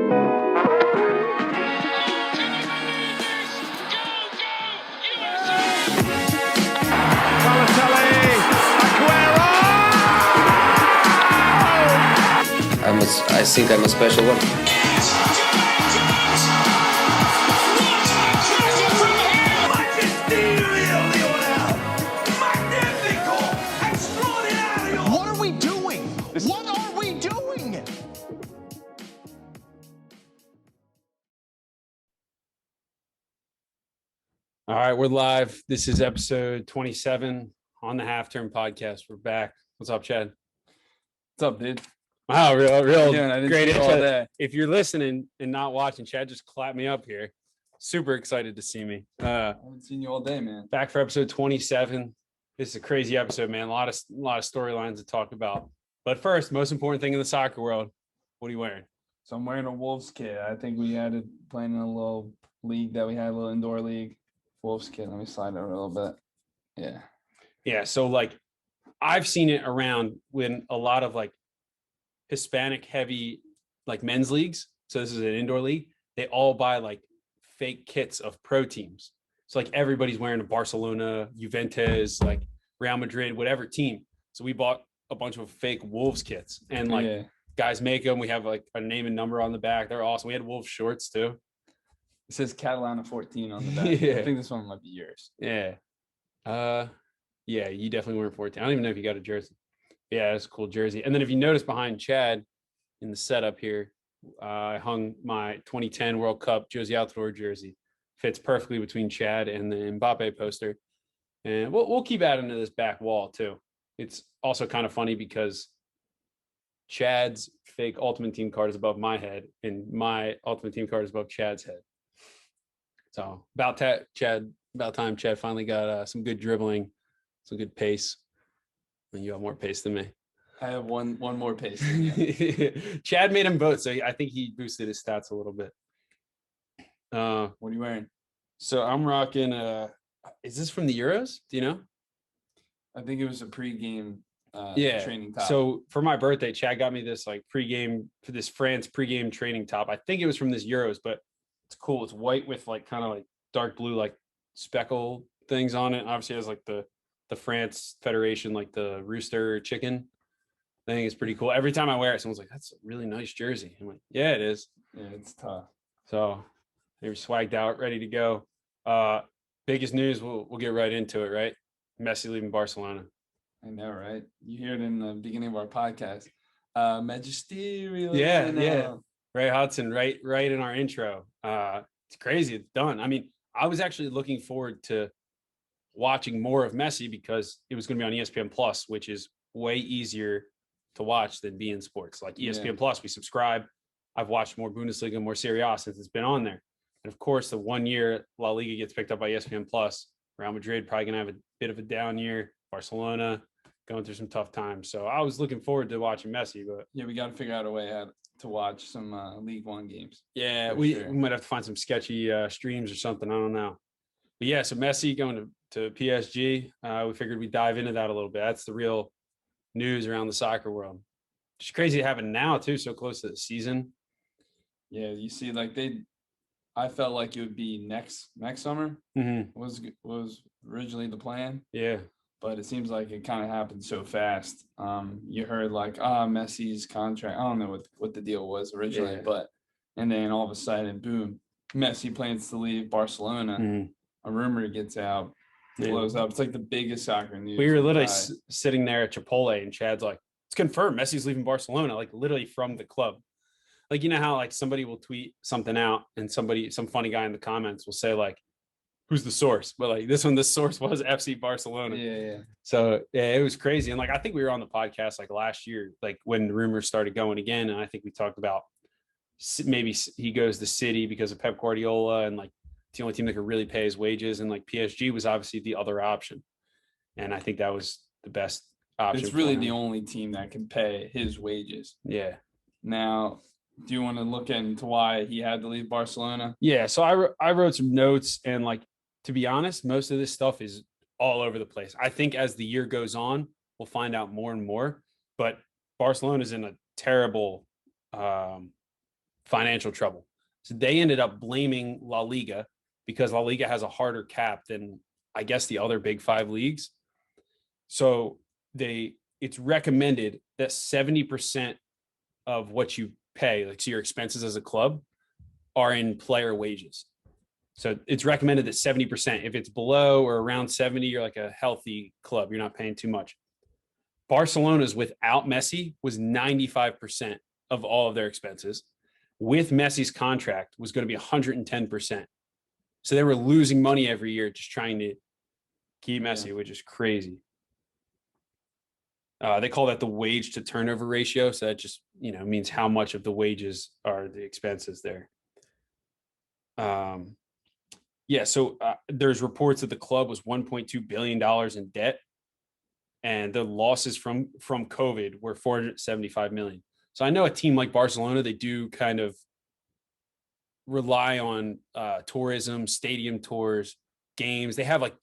I think I'm a special one. What are we doing? What are we doing? All right, we're live. This is episode 27 on the Half-Turn Podcast. We're back. What's up, Chad? What's up, dude? Wow, real great intro. all day. If you're listening and not watching, Chad just clapped me up here. Super excited to see me. I haven't seen you all day, man. Back for episode 27. This is a crazy episode, man. A lot of storylines to talk about. But first, most important thing in the soccer world, what are you wearing? So I'm wearing a Wolves kit. I think we had it playing in a little league that we had, a little indoor league. Wolves kit. Let me slide it a little bit. Yeah. Yeah, so like I've seen it around when a lot of like Hispanic heavy like men's leagues. So this is an indoor league. They all buy like fake kits of pro teams. So like everybody's wearing a Barcelona, Juventus, like Real Madrid, whatever team. So we bought a bunch of fake Wolves kits and like guys make them. We have like a name and number on the back. They're awesome. We had Wolves shorts too. It says Catalana 14 on the back. Yeah. I think this one might be yours. Yeah. Yeah, you definitely weren't 14. I don't even know if you got a jersey. Yeah, it's a cool jersey. And then if you notice behind Chad in the setup here, I hung my 2010 World Cup Josie Altidore jersey. Fits perfectly between Chad and the Mbappe poster. And we'll keep adding to this back wall too. It's also kind of funny because Chad's fake Ultimate Team card is above my head and my Ultimate Team card is above Chad's head. So about time Chad finally got some good dribbling, some good pace. And you have more pace than me. I have one more pace than you. Chad made him vote, so I think he boosted his stats a little bit. What are you wearing? So I'm rocking is this from the Euros? Do you know? I think it was a pregame training top. So for my birthday, Chad got me this like pregame for this France pregame training top. I think it was from this Euros, but it's cool. It's white with like kind of like dark blue like speckle things on it. Obviously it has like the France Federation, like the rooster chicken. I think it's pretty cool. Every time I wear it, someone's like, that's a really nice jersey. I'm like, yeah, it is. Yeah, it's tough. So they were swagged out, ready to go. Biggest news, we'll get right into it, right? Messi leaving Barcelona. I know, right? You hear it in the beginning of our podcast. Magisterial. Yeah. Ray Hudson, right in our intro. It's crazy. It's done. I mean, I was actually looking forward to watching more of Messi because it was going to be on ESPN Plus, which is way easier to watch than beIN Sports. Like ESPN Plus, we subscribe. I've watched more Bundesliga, more Serie A since it's been on there. And of course, the 1 year La Liga gets picked up by ESPN Plus, Real Madrid probably going to have a bit of a down year. Barcelona going through some tough times. So I was looking forward to watching Messi, but yeah, we got to figure out a way to watch some League One games. Yeah, we might have to find some sketchy streams or something. I don't know. But yeah, so Messi going to PSG. We figured we'd dive into that a little bit. That's the real news around the soccer world. It's crazy to have it now too, so close to the season. Yeah, you see, like I felt like it would be next summer. Mm-hmm. Was originally the plan. Yeah, but it seems like it kind of happened so fast. You heard like Messi's contract. I don't know what the deal was originally, and then all of a sudden, boom, Messi plans to leave Barcelona. Mm-hmm. A rumor gets out, blows up. It's like the biggest soccer news. We were literally sitting there at Chipotle, and Chad's like, "It's confirmed, Messi's leaving Barcelona." Like literally from the club. Like you know how like somebody will tweet something out, and some funny guy in the comments will say like, "Who's the source?" But like this one, the source was FC Barcelona. Yeah. So yeah, it was crazy, and like I think we were on the podcast like last year, like when the rumors started going again, and I think we talked about maybe he goes to City because of Pep Guardiola, and like it's the only team that could really pay his wages, and like PSG was obviously the other option, and I think that was the best option. It's really the only team that can pay his wages. Yeah. Now, do you want to look into why he had to leave Barcelona? Yeah. So I wrote some notes, and like to be honest, most of this stuff is all over the place. I think as the year goes on, we'll find out more and more. But Barcelona is in a terrible financial trouble. So they ended up blaming La Liga because La Liga has a harder cap than, I guess, the other big 5 leagues. So it's recommended that 70% of what you pay, like so your expenses as a club, are in player wages. So it's recommended that 70%, if it's below or around 70, you're like a healthy club. You're not paying too much. Barcelona's without Messi was 95% of all of their expenses. With Messi's contract was going to be 110%. So they were losing money every year just trying to keep Messi, which is crazy. They call that the wage to turnover ratio. So that just, means how much of the wages are the expenses there. So there's reports that the club was $1.2 billion in debt, and the losses from COVID were $475 million. So I know a team like Barcelona, they do kind of rely on tourism, stadium tours, games. They have like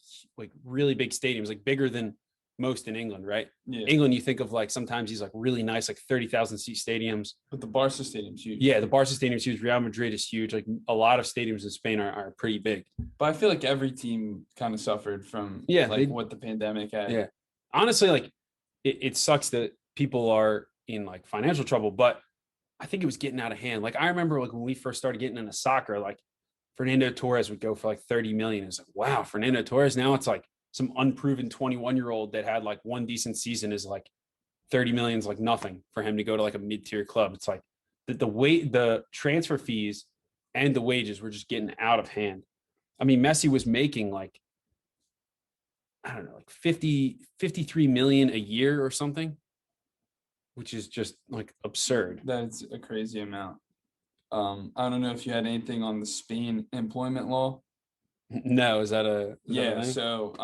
really big stadiums, like bigger than most in England, right? Yeah. England, you think of like sometimes these like really nice, like 30,000 seat stadiums. But the Barca stadium's huge. Yeah, the Barca stadium's huge. Real Madrid is huge. Like a lot of stadiums in Spain are pretty big. But I feel like every team kind of suffered from what the pandemic had. Yeah. Honestly, like it sucks that people are in like financial trouble, but I think it was getting out of hand. Like I remember like when we first started getting into soccer, like Fernando Torres would go for like 30 million. It's like, wow, Fernando Torres. Now it's like some unproven 21-year-old that had like one decent season is like 30 million is like nothing for him to go to like a mid-tier club. It's like the transfer fees and the wages were just getting out of hand. I mean, Messi was making like, I don't know, like 53 million a year or something, which is just like absurd. That's a crazy amount. I don't know if you had anything on the Spain employment law. No, is that a so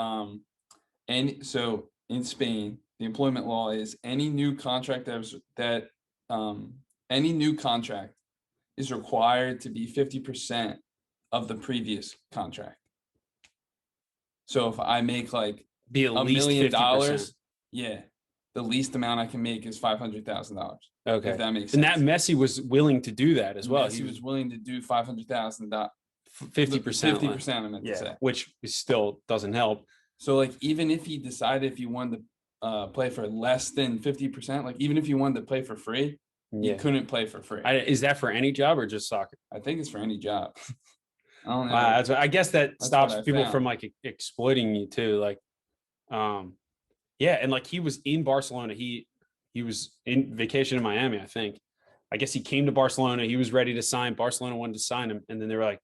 in Spain, the employment law is any new contract any new contract is required to be 50% of the previous contract. So if I make like be at $1 least million, 50%. The least amount I can make is $500,000. Okay, if that makes sense. And that Messi was willing to do that as well. Messi was willing to do $500,000. 50%. 50%, I meant to say. Which still doesn't help. So like even if he decided if he wanted to play for less than 50%, like even if he wanted to play for free, he couldn't play for free. Is that for any job or just soccer? I think it's for any job. I don't know. I guess that stops people from like exploiting you too. Like, and like he was in Barcelona. He was in vacation in Miami, I think. I guess he came to Barcelona. He was ready to sign. Barcelona wanted to sign him, and then they were like,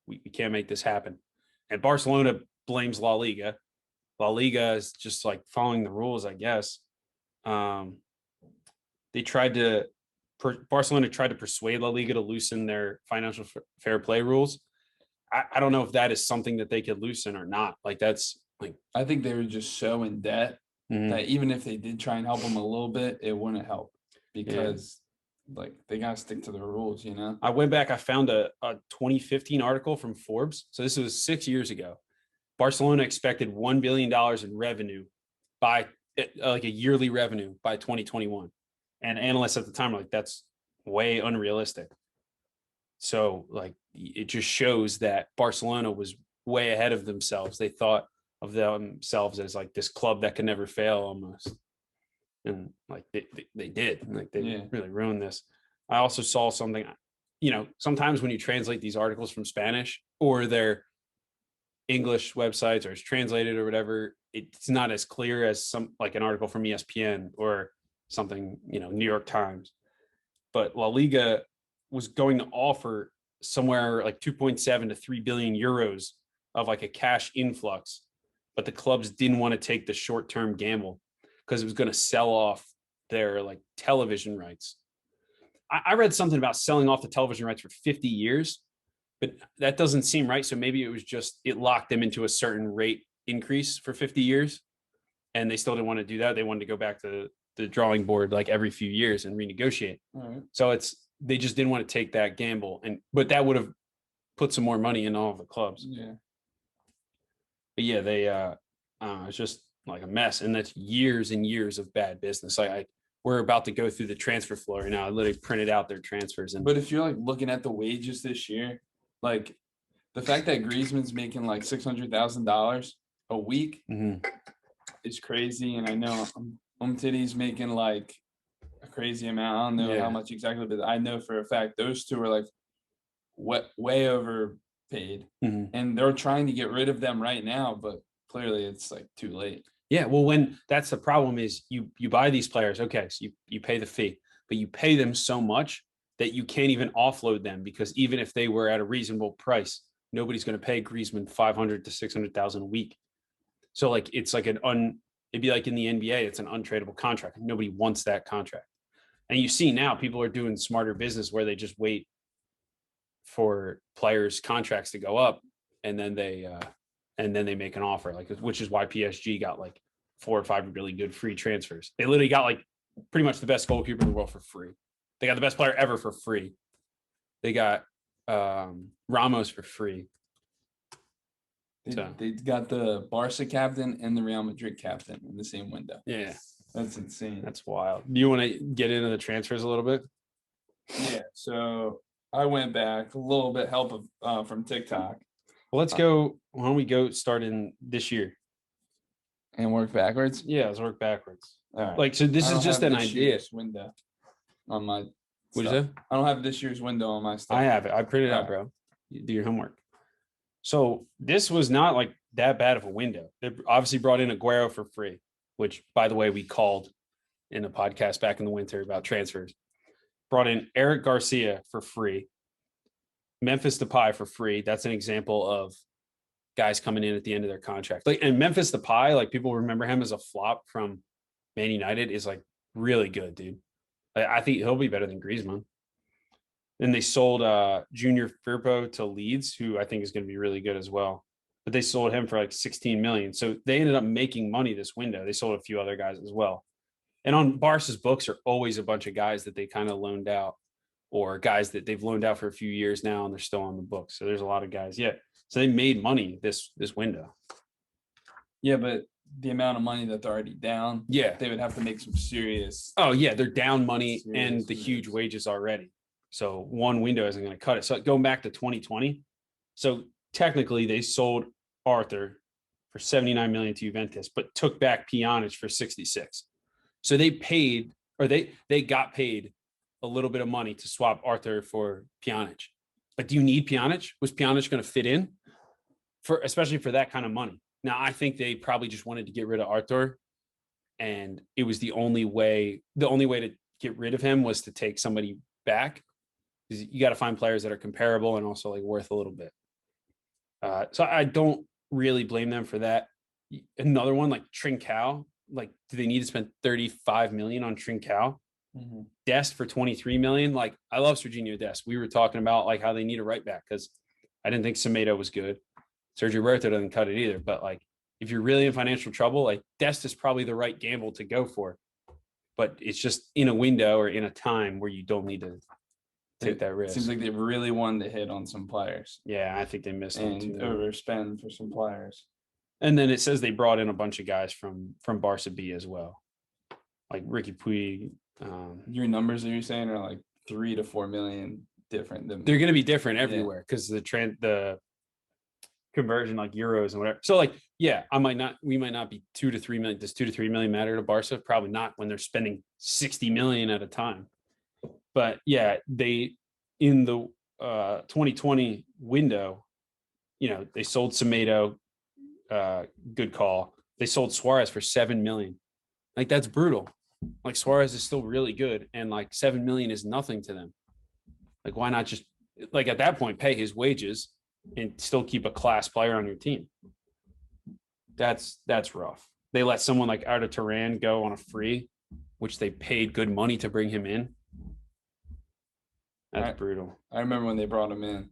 we can't make this happen. And Barcelona blames La Liga. La Liga is just like following the rules, I guess. Barcelona tried to persuade La Liga to loosen their financial fair play rules. I don't know if that is something that they could loosen or not. Like that's like, I think they were just so in debt that even if they did try and help them a little bit, it wouldn't help because like they gotta stick to the rules, I went back, I found a 2015 article from Forbes. So this was 6 years ago. Barcelona expected $1 billion in revenue by like a yearly revenue by 2021. And analysts at the time were like, that's way unrealistic. So like, it just shows that Barcelona was way ahead of themselves. They thought of themselves as like this club that could never fail almost. And like they did, like they really ruined this. I also saw something, sometimes when you translate these articles from Spanish or their English websites or it's translated or whatever, it's not as clear as like an article from ESPN or something, New York Times. But La Liga was going to offer somewhere like 2.7 to 3 billion euros of like a cash influx, but the clubs didn't want to take the short-term gamble because it was going to sell off their like television rights. I read something about selling off the television rights for 50 years, but that doesn't seem right. So maybe it was just, it locked them into a certain rate increase for 50 years and they still didn't want to do that. They wanted to go back to the drawing board like every few years and renegotiate. Right. So they just didn't want to take that gamble. But that would have put some more money in all of the clubs. Yeah. But they it's just like a mess. And that's years and years of bad business. we're about to go through the transfer floor right now. I literally printed out their transfers. But if you're like looking at the wages this year, like the fact that Griezmann's making like $600,000 a week is crazy. And I know Umtiti's making like a crazy amount. I don't know how much exactly, but I know for a fact those two are like way overpaid. And they're trying to get rid of them right now, but clearly it's like too late. Yeah, well, when that's the problem is you buy these players, okay, so you pay the fee, but you pay them so much that you can't even offload them, because even if they were at a reasonable price, nobody's going to pay Griezmann 500 to 600,000 a week. So like it's like it'd be like in the NBA, it's an untradeable contract. Nobody wants that contract. And you see now people are doing smarter business where they just wait for players' contracts to go up, and then they make an offer, like, which is why PSG got like 4 or 5 really good free transfers. They literally got like pretty much the best goalkeeper in the world for free. They got the best player ever for free. They got Ramos for free. They got the Barca captain and the Real Madrid captain in the same window. Yeah. That's insane. That's wild. Do you want to get into the transfers a little bit? Yeah. So I went back a little bit, help from TikTok. Well, let's go. Why don't we go start in this year and work backwards? Yeah, let's work backwards. All right. Like, so this is just an idea. Window on my. What is it? I don't have this year's window on my stuff. I have it. I printed it out, bro. You do your homework. So this was not like that bad of a window. They obviously brought in Aguero for free, which, by the way, we called in a podcast back in the winter about transfers. Brought in Eric Garcia for free. Memphis Depay for free. That's an example of guys coming in at the end of their contract. Like, and Memphis Depay, like, people remember him as a flop from Man United, is like really good, dude. I think he'll be better than Griezmann. Then they sold Junior Firpo to Leeds, who I think is going to be really good as well. But they sold him for like 16 million. So they ended up making money this window. They sold a few other guys as well. And on Barca's books are always a bunch of guys that they kind of loaned out, or guys that they've loaned out for a few years now and they're still on the books. So there's a lot of guys. Yeah. So they made money this window. Yeah, but the amount of money that they're already down, yeah, they would have to make some serious. Oh yeah, they're down money and the huge wages already. So one window isn't going to cut it. So going back to 2020, so technically they sold Arthur for 79 million to Juventus, but took back Pjanic for 66. So they paid, or they got paid a little bit of money to swap Arthur for Pjanic. But do you need Pjanic? Was Pjanic going to fit in especially for that kind of money? Now, I think they probably just wanted to get rid of Arthur, and it was the only way to get rid of him was to take somebody back, because you got to find players that are comparable and also like worth a little bit. So I don't really blame them for that. Another one like Trincao, like, do they need to spend 35 million on Trincao? Dest for 23 million. Like, I love Serginho Dest. We were talking about like how they need a right back, because I didn't think Semedo was good. Sergio Roberto doesn't cut it either. But like, if you're really in financial trouble, like, Dest is probably the right gamble to go for. But it's just in a window or in a time where you don't need to take that risk. Seems like they really wanted to hit on some players. Yeah, I think they missed and them too. Overspend for some players. And then it says they brought in a bunch of guys from Barca B as well, like Ricky Puig. Your numbers that you're saying are like 3 to 4 million different. They're going to be different everywhere, because the conversion, like euros and whatever. So like, yeah, we might not be 2 to 3 million. Does 2 to 3 million matter to Barca? Probably not when they're spending 60 million at a time. But yeah, they, in the 2020 window, they sold Semedo, good call. They sold Suarez for 7 million. Like, that's brutal. Like, Suarez is still really good, and like 7 million is nothing to them. Like, why not just, like, at that point, pay his wages and still keep a class player on your team? That's rough. They let someone like Arda Turan go on a free, which they paid good money to bring him in. That's brutal. I remember when they brought him in.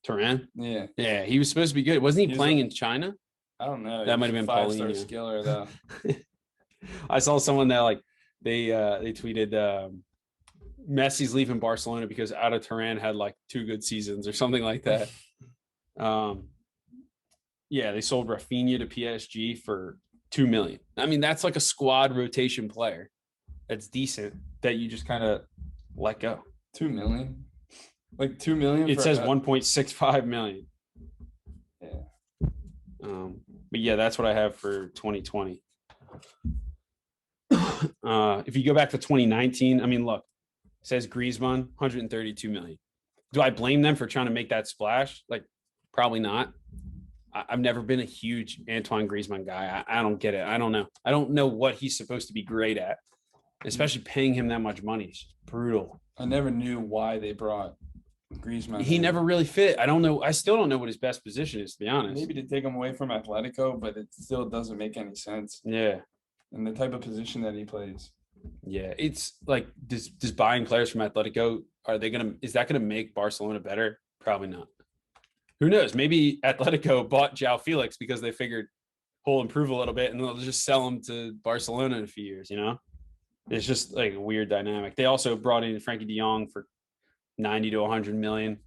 Turan? Yeah. Yeah, he was supposed to be good. Wasn't he playing in China? I don't know. That might have been Paulinho. 5-star skiller though. I saw someone that like they tweeted Messi's leaving Barcelona because Arda Turan had like 2 good seasons or something like that. Yeah, they sold Rafinha to PSG for 2 million. I mean, that's like a squad rotation player. that's decent that you just kind of let go. 2 million. Like 2 million. It says 1.65 million. Yeah. But yeah, that's what I have for 2020. If you go back to 2019, I mean, look, it says Griezmann, 132 million. Do I blame them for trying to make that splash? Like, probably not. I've never been a huge Antoine Griezmann guy. I don't get it. I don't know. I don't know what he's supposed to be great at, especially paying him that much money. It's brutal. I never knew why they brought Griezmann. He never really fit. I don't know. I still don't know what his best position is, to be honest. Maybe to take him away from Atletico, but it still doesn't make any sense. Yeah. And the type of position that he plays. Yeah. It's like, does buying players from Atletico, is that going to make Barcelona better? Probably not. Who knows? Maybe Atletico bought João Felix because they figured he'll improve a little bit and they'll just sell him to Barcelona in a few years, you know? It's just like a weird dynamic. They also brought in Frankie de Jong for 90 to 100 million.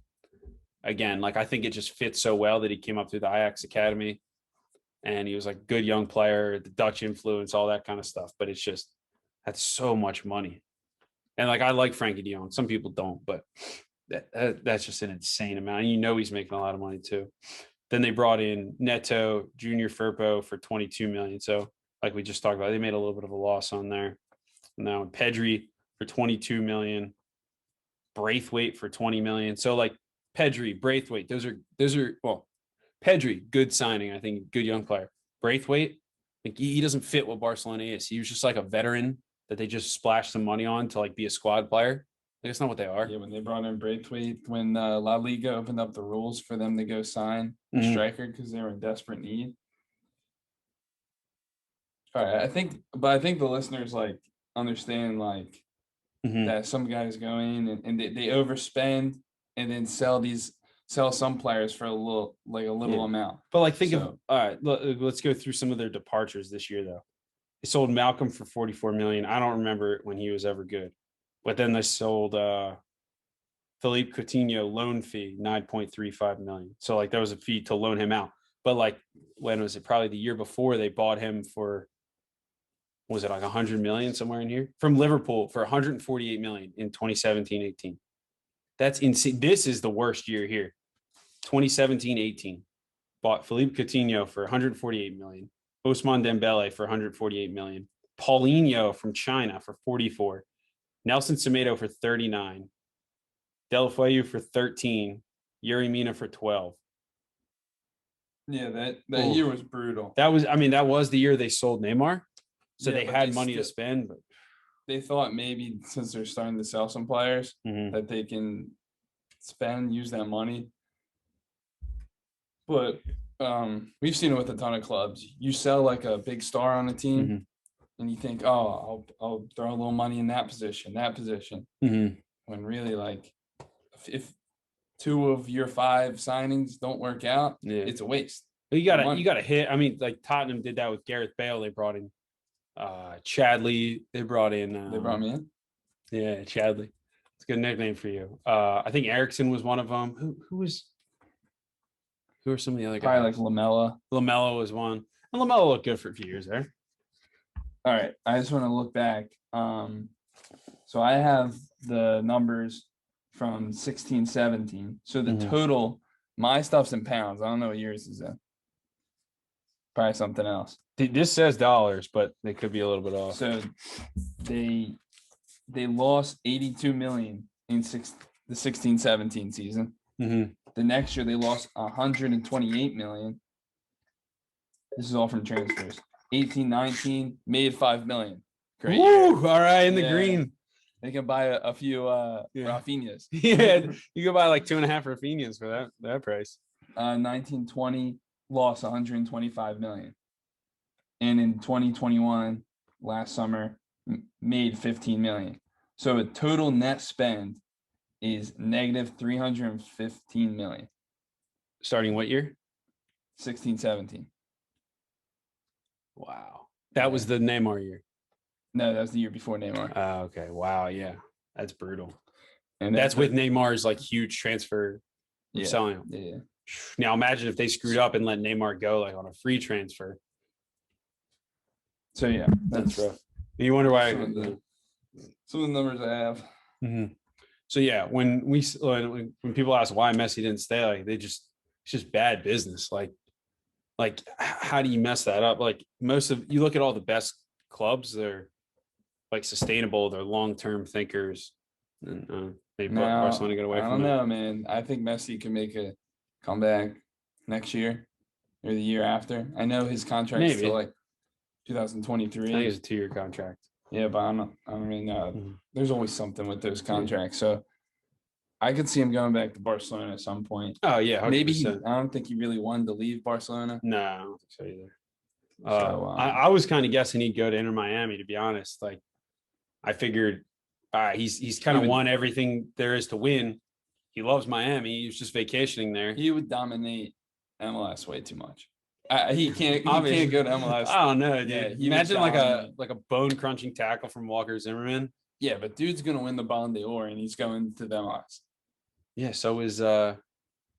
Again, like I think it just fits so well that he came up through the Ajax Academy and he was like a good young player, the Dutch influence, all that kind of stuff. But it's just, that's so much money. And like, I like Frankie de Jong. Some people don't, but that's just an insane amount. And you know he's making a lot of money too. Then they brought in Neto, Junior Firpo for 22 million. So like we just talked about, they made a little bit of a loss on there. Now Pedri for 22 million, Braithwaite for 20 million. So like Pedri, Braithwaite, those are well, Pedri, good signing. I think good young player. Braithwaite, like he doesn't fit what Barcelona is. He was just like a veteran that they just splashed some money on to like be a squad player. Like, that's not what they are. Yeah, when they brought in Braithwaite, when La Liga opened up the rules for them to go sign a striker because they were in desperate need. All right, I think the listeners like understand like that some guys go in and they overspend and then sell some players for a little amount. But like all right, let's go through some of their departures this year though. They sold Malcolm for 44 million. I don't remember when he was ever good. But then they sold Philippe Coutinho loan fee, 9.35 million. So like that was a fee to loan him out. But like when was it? Probably the year before they bought him for, was it like 100 million somewhere in here? From Liverpool for 148 million in 2017-18. That's insane. This is the worst year here. 2017-18. Bought Philippe Coutinho for 148 million. Ousmane Dembele for 148 million. Paulinho from China for 44. Nelson Semedo for 39, Deulofeu for 13, Yuri Mina for 12. Yeah, that year was brutal. That was the year they sold Neymar. So they had money to spend, but they thought maybe since they're starting to sell some players that they can use that money. But we've seen it with a ton of clubs. You sell like a big star on a team. And you think, oh, I'll throw a little money in that position. When really, like, if 2 of your 5 signings don't work out, it's a waste. You gotta hit. I mean, like Tottenham did that with Gareth Bale. They brought in Chadley. They brought me in. Yeah, Chadley. It's a good nickname for you. I think Eriksson was one of them. Who are some of the other guys? Probably like Lamella. Lamella was one. And Lamella looked good for a few years there. All right, I just want to look back. So I have the numbers from 16-17. So the total, my stuff's in pounds. I don't know what yours is in. Probably something else. This says dollars, but they could be a little bit off. So they lost 82 million in the 16-17 season. The next year they lost 128 million. This is all from transfers. 18-19 made 5 million. Great. All right, in the green. They can buy a few Rafinhas. Yeah, you can buy like 2.5 Rafinhas for that price. 19-20 lost 125 million. And in 2021, last summer, made 15 million. So a total net spend is negative 315 million. Starting what year? 16-17. Wow. That was the Neymar year. No, that was the year before Neymar. Okay. Wow. Yeah. That's brutal. And that's with Neymar's like huge transfer selling him. Yeah. Now imagine if they screwed up and let Neymar go like on a free transfer. So yeah, that's rough. You wonder why Some of the numbers I have. Mm-hmm. So yeah, when people ask why Messi didn't stay, like it's just bad business. Like how do you mess that up? Like you look at all the best clubs, they're like sustainable, they're long-term thinkers, and they put Barcelona get away I from don't it. know, man. I think Messi can make a comeback next year or the year after. I know his contract's till like 2023. I think it's a 2-year contract. Yeah, but I don't really know. Mm-hmm. There's always something with those contracts. So I could see him going back to Barcelona at some point. Oh yeah, 100%. Maybe I don't think he really wanted to leave Barcelona. No, I don't think so either. So I was kind of guessing he'd go to Inter Miami, to be honest. Like I figured he's kind of won everything there is to win. He loves Miami. He was just vacationing there. He would dominate MLS way too much. He can't go to MLS. I don't know, dude. Yeah, imagine like a bone crunching tackle from Walker Zimmerman. Yeah, but dude's gonna win the Ballon d'Or and he's going to the MLS. Yeah, so is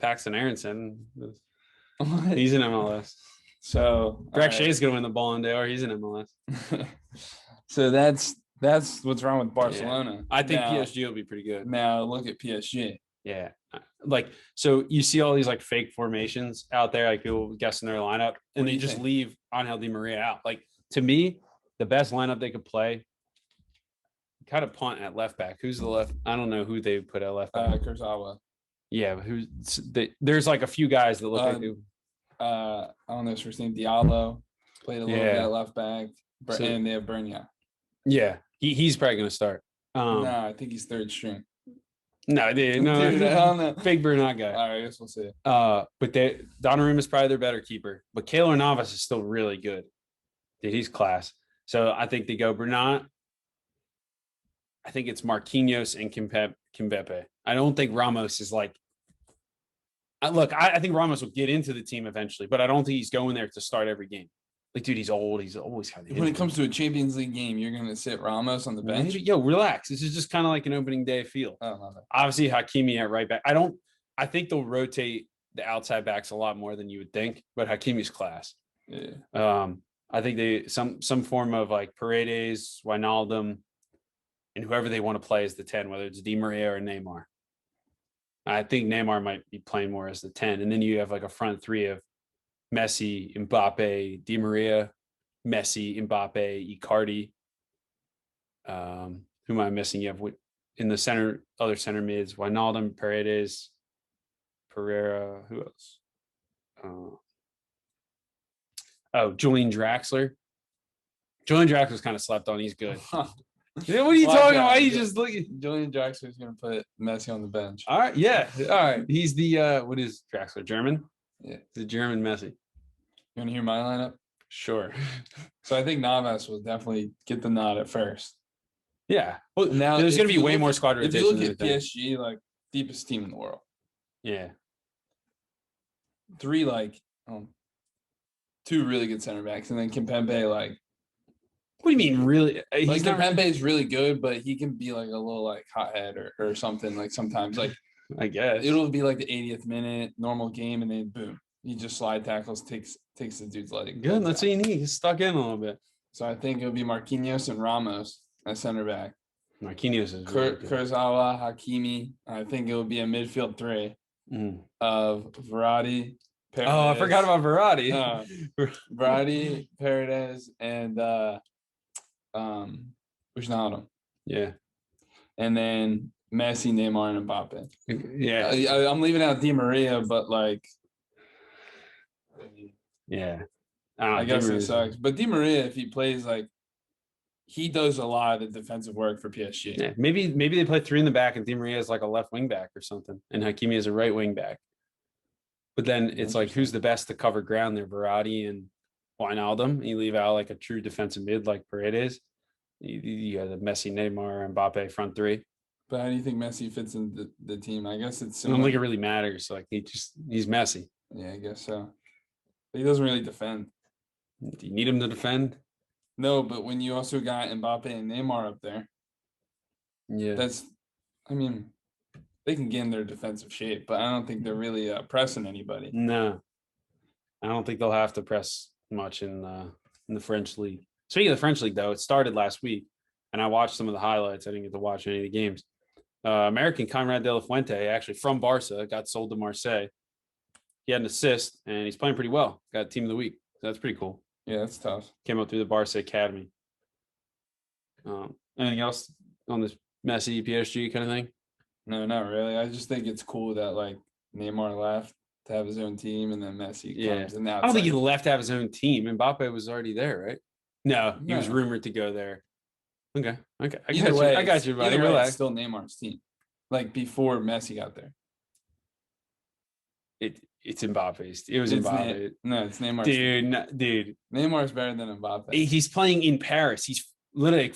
Paxton Aronson. He's in MLS. So Greg Shea's gonna win the Ballon d'Or. He's in MLS. So that's what's wrong with Barcelona. Yeah. I think PSG will be pretty good. Now look at PSG. Yeah. Like, so you see all these like fake formations out there, like people guessing their lineup, and they just leave Angel Di Maria out. Like, to me, the best lineup they could play, kind of punt at left back. Who's the left? I don't know who they put at left back. Kurzawa. Yeah, but there's like a few guys that look like I don't know his first name. Diallo played a little bit at left back, and they have Bernia. Yeah, he's probably gonna start. No, I think he's third string. No, dude, big Bernat guy. All right, I guess we'll see. But Donnarumma is probably their better keeper, but Keylor Navas is still really good. Dude, he's class. So I think they go Bernat. I think it's Marquinhos and Kimpembe. I don't think Ramos is like. I think Ramos will get into the team eventually, but I don't think he's going there to start every game. Like, dude, he's old. He's always kind of. When it comes to a Champions League game, you're going to sit Ramos on the bench. Yo, relax. This is just kind of like an opening day feel. Obviously, Hakimi at right back. I think they'll rotate the outside backs a lot more than you would think, but Hakimi's class. Yeah. I think they some form of like Paredes, Wijnaldum, and whoever they want to play as the 10, whether it's Di Maria or Neymar. I think Neymar might be playing more as the 10, and then you have like a front three of Messi, Mbappe, Di Maria, Messi, Mbappe, Icardi. Who am I missing? You have in the center, other center mids, Wijnaldum, Paredes, Pereira. Who else? Julian Draxler. Julian Draxler's kind of slept on. He's good. Yeah, what are you talking about? Why are you just looking? Julian Draxler's going to put Messi on the bench. All right. Yeah. All right. He's the, what is Draxler? German? Yeah. The German Messi. You want to hear my lineup? Sure. So I think Navas will definitely get the nod at first. Yeah. Well, now there's going to be way more squad rotation. If you look at PSG, like deepest team in the world. Yeah. Two really good center backs, and then Kimpembe, like. What do you mean, really? Kimpembe is really good, but he can be like a little like hothead or something. Like sometimes, like I guess it'll be like the 80th minute normal game, and then boom, he just slide tackles, takes the dude's leg. Good, that's what you need. He's stuck in a little bit. So I think it'll be Marquinhos and Ramos at center back. Marquinhos is really good. Kurzawa, Hakimi. I think it will be a midfield three of Verratti. Paredes. Oh, I forgot about Verratti. Verratti, Paredes, and Wijnaldum. Yeah. And then Messi, Neymar, and Mbappe. Yeah. I'm leaving out Di Maria, but like. Yeah. I guess it sucks. But Di Maria, if he plays, like, he does a lot of the defensive work for PSG. Yeah. Maybe they play three in the back and Di Maria is like a left wing back or something, and Hakimi is a right wing back. But then it's like, who's the best to cover ground there? Verratti and Wijnaldum. You leave out like a true defensive mid like Paredes. You have the Messi, Neymar, and Mbappe front three. But how do you think Messi fits in the team? I guess it's similar. I don't think it really matters. Like he's Messi. Yeah, I guess so. But he doesn't really defend. Do you need him to defend? No, but when you also got Mbappe and Neymar up there, they can get in their defensive shape, but I don't think they're really pressing anybody. No, I don't think they'll have to press much in the French league. Speaking of the French league, though, it started last week. and I watched some of the highlights. I didn't get to watch any of the games. American Conrad de la Fuente, actually from Barca, got sold to Marseille. He had an assist, and he's playing pretty well. Got team of the week. So that's pretty cool. Yeah, that's tough. Came up through the Barca Academy. Anything else on this Messi PSG kind of thing? No, not really. I just think it's cool that like Neymar left to have his own team, and then Messi comes. And now I don't think he left to have his own team. Mbappe was already there, right? No, he was No. rumored to go there. Okay. I Either got you, buddy. Either way, Relax. it's still Neymar's team. Like before Messi got there. It's Mbappe's. It was Mbappe. No, it's Neymar's Dude. Neymar's better than Mbappe. He's playing in Paris. He's literally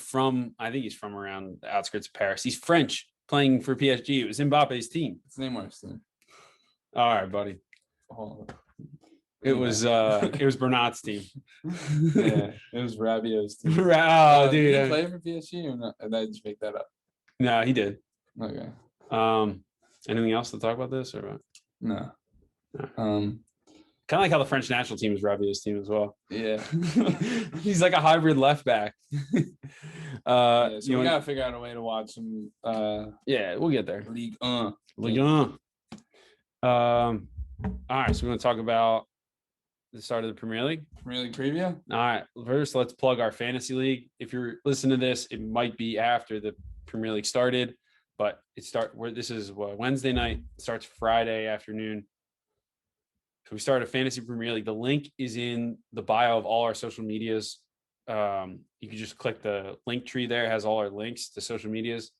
I think he's from around the outskirts of Paris. He's French, playing for PSG. It was Mbappe's team. It's Neymar's team. All right, buddy. Oh. It was Bernat's team. Yeah, it was Rabiot's team. Oh, dude. Did he play for PSG or not? Did I just make that up? No, he did. Okay. Anything else to talk about this or what? No. Kind of like how the French national team is Rabiot's team as well. Yeah. He's like a hybrid left back. So we gotta figure out a way to watch some. Yeah, we'll get there. Ligue 1. Ligue 1. All right, so we want to talk about the start of the Premier League. Premier League preview. All right, first let's plug our fantasy league. If you're listening to this, it might be after the Premier League started, but this is Wednesday night. It starts Friday afternoon. So we started a fantasy Premier League. The link is in the bio of all our social medias. You can just click the link tree there. It has all our links to social medias.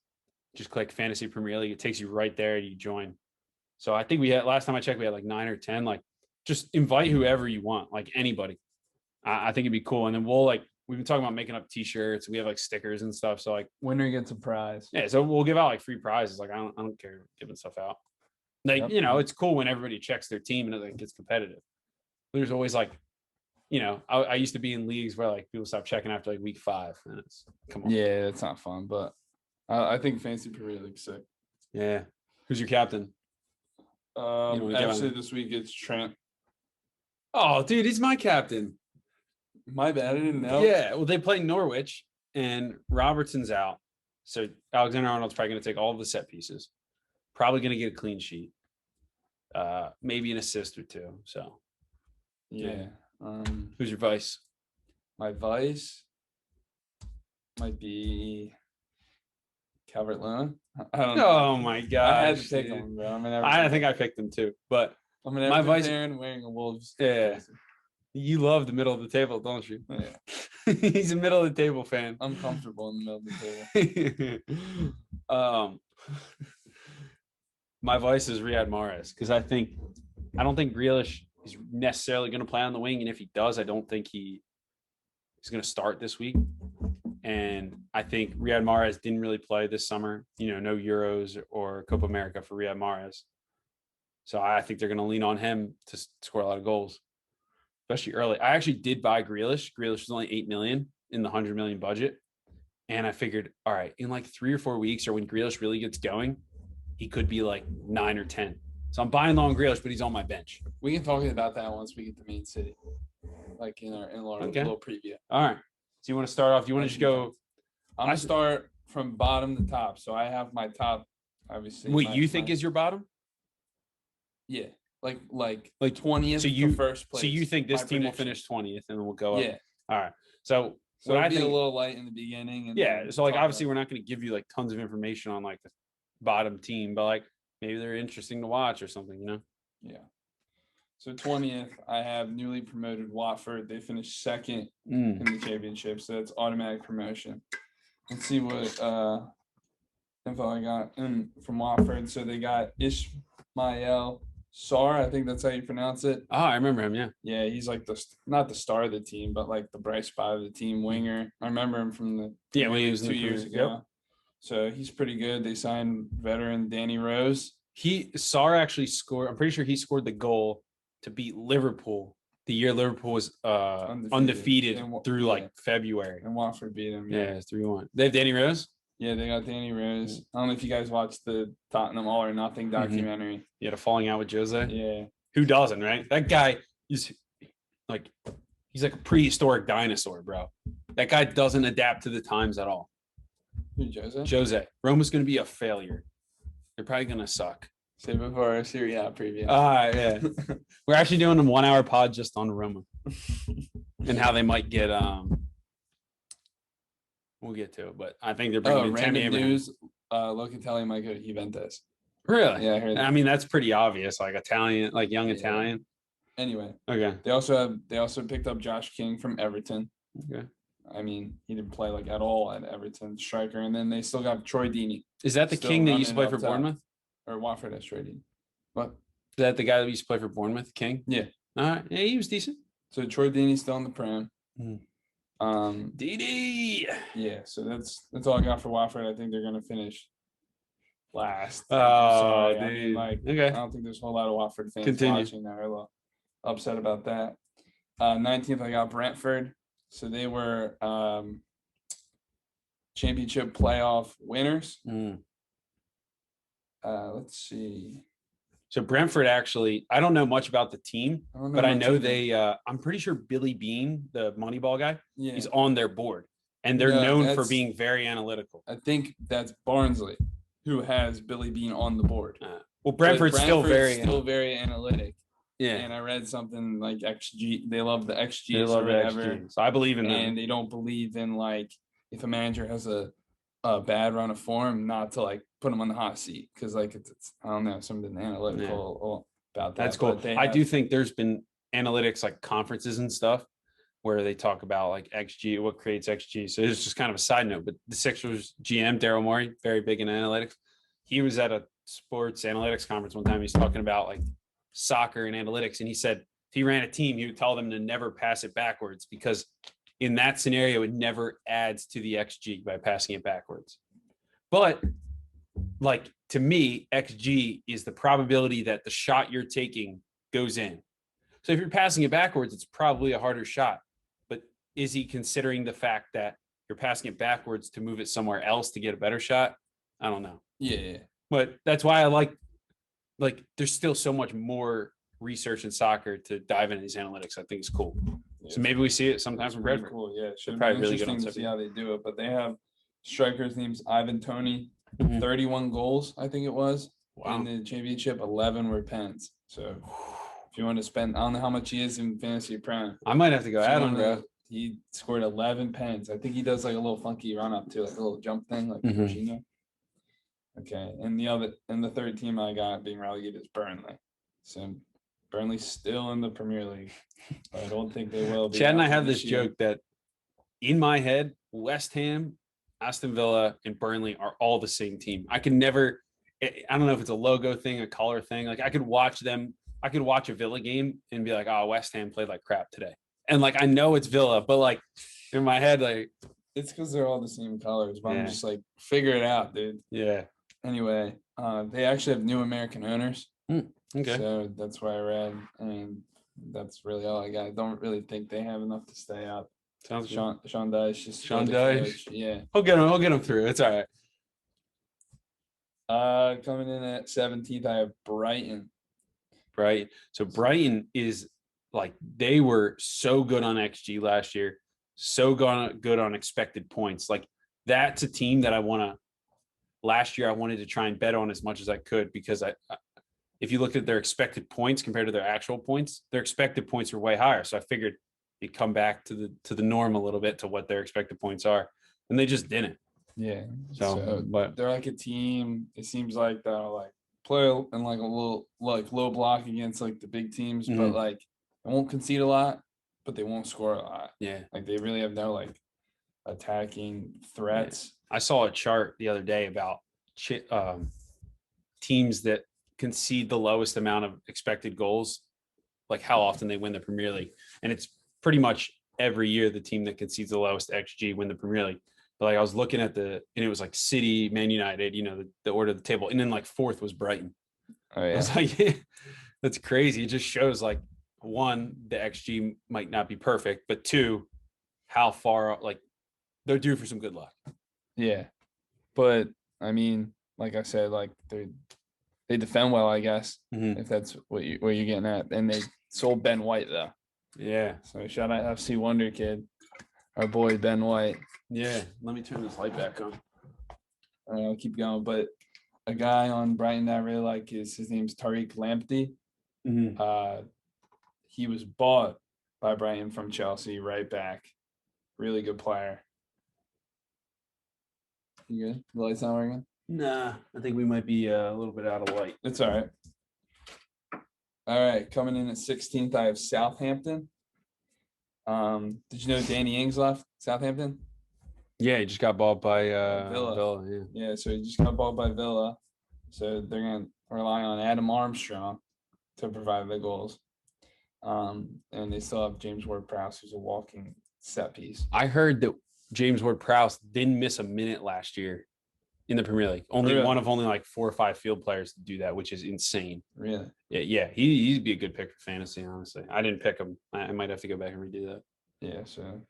Just click Fantasy Premier League. It takes you right there and you join. So I think last time I checked, we had like 9 or 10. Like, just invite whoever you want, like anybody. I think it'd be cool. And then we've been talking about making up T-shirts. We have like stickers and stuff. So like, Winner gets a prize. yeah. So we'll give out like free prizes. Like I don't care giving stuff out. Like, it's cool when everybody checks their team and it like, gets competitive. There's always like, I used to be in leagues where like people stop checking after like week 5. And it's come on. Yeah, it's not fun, but I think Fantasy Premier League's sick. Yeah. Who's your captain? Actually, this week it's Trent. Oh, dude, he's my captain. My bad, I didn't know. Yeah, well, they play Norwich, and Robertson's out. So Alexander-Arnold's probably going to take all of the set pieces. Probably going to get a clean sheet. Maybe an assist or 2. So, yeah. Who's your vice? My vice might be Calvert-Lewin. Oh my god! I had to pick him, bro. I think I picked him too, but my vice wearing a Wolves. Yeah, you love the middle of the table, don't you? Yeah. He's a middle of the table fan. I'm comfortable in the middle of the table. My vice is Riyad Mahrez because I don't think Grealish is necessarily going to play on the wing, and if he does, I don't think he's going to start this week. And I think Riyad Mahrez didn't really play this summer. No Euros or Copa America for Riyad Mahrez. So I think they're going to lean on him to score a lot of goals, especially early. I actually did buy Grealish. Grealish was only $8 million in the $100 million budget. And I figured, all right, in like 3 or 4 weeks or when Grealish really gets going, he could be like 9 or 10. So I'm buying low on Grealish, but he's on my bench. We can talk about that once we get to Main City, like in our little preview. All right. So you want to start off? Do you want to just go? I'm going to start from bottom to top. So I have my top, obviously. What you think is your bottom? Yeah. Like 20th to first place. So you think this team will finish 20th and then we'll go up? Yeah. All right. So what I think a little light in the beginning. And so like obviously we're not going to give you like tons of information on like the bottom team, but like maybe they're interesting to watch or something, Yeah. So 20th, I have newly promoted Watford. They finished second in the championship, so that's automatic promotion. Let's see what info I got from Watford. So they got Ismail Sarr. I think that's how you pronounce it. Oh, I remember him. Yeah. Yeah, he's like not the star of the team, but like the bright spot of the team, winger. I remember him from when he was 2 years ago. Yep. So he's pretty good. They signed veteran Danny Rose. Sarr actually scored. I'm pretty sure he scored the goal to beat Liverpool the year Liverpool was undefeated through like February. And Watford beat him. Yeah, it's 3-1. They have Danny Rose? Yeah, they got Danny Rose. I don't know if you guys watched the Tottenham All or Nothing documentary. Yeah, the falling out with Jose. Yeah. Who doesn't, right? That guy is like, he's like a prehistoric dinosaur, bro. That guy doesn't adapt to the times at all. Jose? Jose. Roma's going to be a failure. They're probably going to suck. Save it for our Serie A preview. Yeah. We're actually doing a 1 hour pod just on Roma and how they might get. We'll get to it, but I think they're bringing in Tammy random Abraham. news. Locatelli might go to Juventus. Really? Yeah, I heard that. I mean, that's pretty obvious. Like Italian, like young Italian. Anyway, Okay. they also picked up Josh King from Everton. Okay. I mean, he didn't play like at all at Everton, striker, and then they still got Troy Deeney. Is that the Still King that used to play running for up top. Bournemouth? Or Watford as Troy Deeney. What? Is that the guy that used to play for Bournemouth? King? Yeah. All right. Yeah, he was decent. So Troy Deeney's still in the Prem. DD. Yeah, so that's all I got for Watford. I think they're gonna finish last. Oh, sorry. dude. I mean, like, Okay. I don't think there's a whole lot of Watford fans Continue. watching that are a little upset about that. 19th, I got Brentford. So they were championship playoff winners. Let's see. So Brentford actually, I don't know much about the team, but I much know either. they. I'm pretty sure Billy Bean, the Moneyball guy, Yeah, he's on their board, and they're No, known for that's- being very analytical. I think that's Barnsley who has Billy Bean on the board. Well, Brentford's still very analytic. yeah. And I read something like XG. They love the XG They love or whatever. XG. So I believe in them. And they don't believe in like if a manager has a bad run of form, not to like put him on the hot seat because like it's I don't know something analytical about that. That's cool. But I do think there's been analytics like conferences and stuff where they talk about like XG, what creates XG. So it's just kind of a side note. But the Sixers GM Daryl Morey, very big in analytics. He was at a sports analytics conference one time. He's talking about like soccer and analytics, and he said if he ran a team, he would tell them to never pass it backwards because in that scenario, it never adds to the XG by passing it backwards. But like to me, XG is the probability that the shot you're taking goes in. So if you're passing it backwards, it's probably a harder shot. But is he considering the fact that you're passing it backwards to move it somewhere else to get a better shot? I don't know. Yeah. But that's why I like there's still so much more research in soccer to dive into these analytics. I think it's cool. So maybe we see it sometimes from Pretty Brentford. cool. Yeah, it should be probably really good interesting on to see how they do it. But they have strikers names Ivan Toney, Mhm. 31 goals, I think it was. Wow. In the championship, 11 were pens. So if you want to spend, I don't know how much he is in fantasy prem. I might have to go If you at him, wanna- bro. He scored 11 pens. I think he does like a little funky run up too, like a little jump thing, like Mhm. Jorginho. Okay, and the third team I got being relegated is Burnley. So Burnley's still in the Premier League. But I don't think they will be. Chad and I after have this year. joke that in my head, West Ham, Aston Villa, and Burnley are all the same team. I can never, I don't know if it's a logo thing, a color thing. Like I could watch them, I could watch a Villa game and be like, oh, West Ham played like crap today. And like, I know it's Villa, but like in my head, like, It's because they're all the same colors, but Yeah. I'm just like, figure it out, dude. yeah. Anyway, they actually have new American owners. Okay. So that's what I read. And that's really all I got. I don't really think they have enough to stay up. Sounds good. Sean Dyche just Sean the Dyche? coach. Yeah. I'll get him through. It's all right. Coming in at 17th, I have Brighton. Right. So Brighton is like they were so good on XG last year, so good on expected points. Like that's a team that last year I wanted to try and bet on as much as I could because if you look at their expected points compared to their actual points, their expected points were way higher. So I figured it'd come back to the norm a little bit to what their expected points are, and they just didn't. Yeah. So, but they're like a team. It seems like they'll like play in like a little like low block against like the big teams, but like they won't concede a lot, but they won't score a lot. yeah, Like they really have no like attacking threats. I saw a chart the other day about teams that concede the lowest amount of expected goals, like how often they win the Premier League, and it's pretty much every year the team that concedes the lowest XG win the Premier League. But like I was looking at and it was like City, Man United, the order of the table, and then like fourth was Brighton. Oh I yeah. was like, yeah, that's crazy. It just shows like one, the XG might not be perfect, but two, how far like they're due for some good luck. Yeah. But I mean, like I said, like they defend well, I guess, if that's what you're getting at. And they sold Ben White though. Yeah. So shout out FC Wonder Kid, our boy Ben White. Yeah. Let me turn this light back on. I'll keep going. But a guy on Brighton that I really like his name's Tariq Lamptey. He was bought by Brighton from Chelsea right back. Really good player. You good? The light's not working? Nah, I think we might be a little bit out of light. It's all right. All right, coming in at 16th, I have Southampton. Did you know Danny Ings left Southampton? Yeah, he just got bought by Villa. Yeah. Yeah, so he just got bought by Villa. So they're going to rely on Adam Armstrong to provide the goals. And they still have James Ward-Prowse, who's a walking set piece. I heard that James Ward-Prowse didn't miss a minute last year in the Premier League. One of only like 4 or 5 field players to do that, which is insane. Really? Yeah. He'd be a good pick for fantasy, honestly. I didn't pick him. I might have to go back and redo that. Yeah, so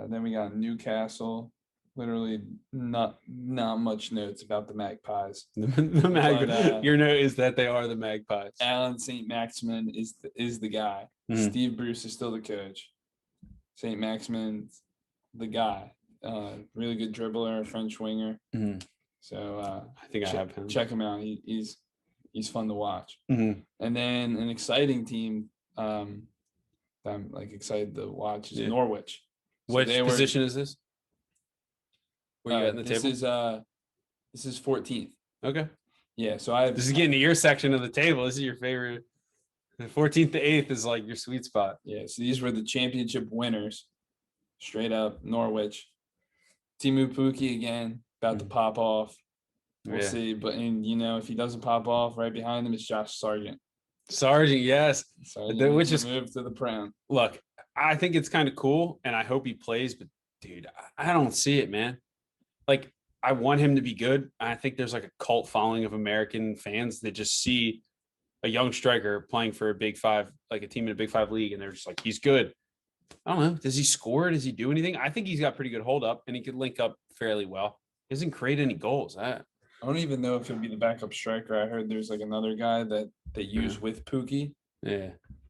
then we got Newcastle. Literally not much notes about the Magpies. Your note is that they are the Magpies. Alan St. Maximin is the guy. Mm-hmm. Steve Bruce is still the coach. St. Maximin's the guy. Really good dribbler, French winger. Mm-hmm. So I think I have him. Check him out. He's fun to watch. Mm-hmm. And then an exciting team that I'm like excited to watch is Norwich. So what position is this? Where you at in the table? This is 14th. Okay. Yeah, so this is getting to your section of the table. This is your favorite. The 14th to 8th is like your sweet spot. Yeah, so these were the championship winners. Straight up Norwich. Timu Pukki again, about to pop off. We'll see. But if he doesn't pop off, right behind him is Josh Sargent. Sargent, yes. Which is move to the Prem. Look, I think it's kind of cool, and I hope he plays, but dude, I don't see it, man. Like, I want him to be good. I think there's like a cult following of American fans that just see a young striker playing for a Big Five, like a team in a Big Five league, and they're just like, he's good. I don't know. Does he score? Does he do anything? I think he's got pretty good hold up, and he could link up fairly well. He doesn't create any goals. I don't even know if he'll be the backup striker. I heard there's like another guy that they use with Pukki. Yeah.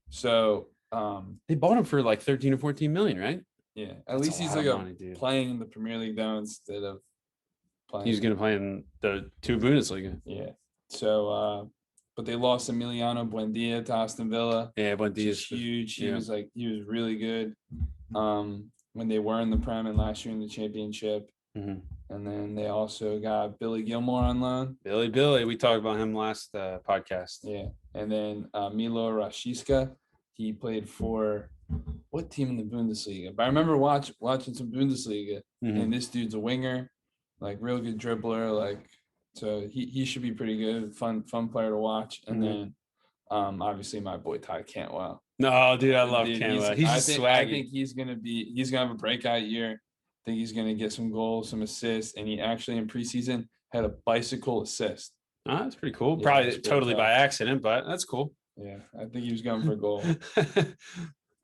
So they bought him for like 13 or 14 million, right? Yeah. At least he's like playing in the Premier League though instead of playing. He's gonna play in the 2 Bundesliga. Yeah. So but they lost Emiliano Buendia to Aston Villa. Yeah, Buendia is huge. He was really good when they were in the Prem and last year in the Championship. Mm-hmm. And then they also got Billy Gilmore on loan. Billy, we talked about him last podcast. Yeah, and then Milo Rasheeska, he played for what team in the Bundesliga? But I remember watching some Bundesliga, and this dude's a winger, like real good dribbler, like so he should be pretty good, fun player to watch. And then obviously my boy Ty Cantwell. No, dude, I love Cantwell. He's swaggy. I think he's gonna have a breakout year. I think he's going to get some goals, some assists, and he actually in preseason had a bicycle assist. Oh, that's pretty cool. Yeah, probably totally by accident, but that's cool. Yeah, I think he was going for a goal.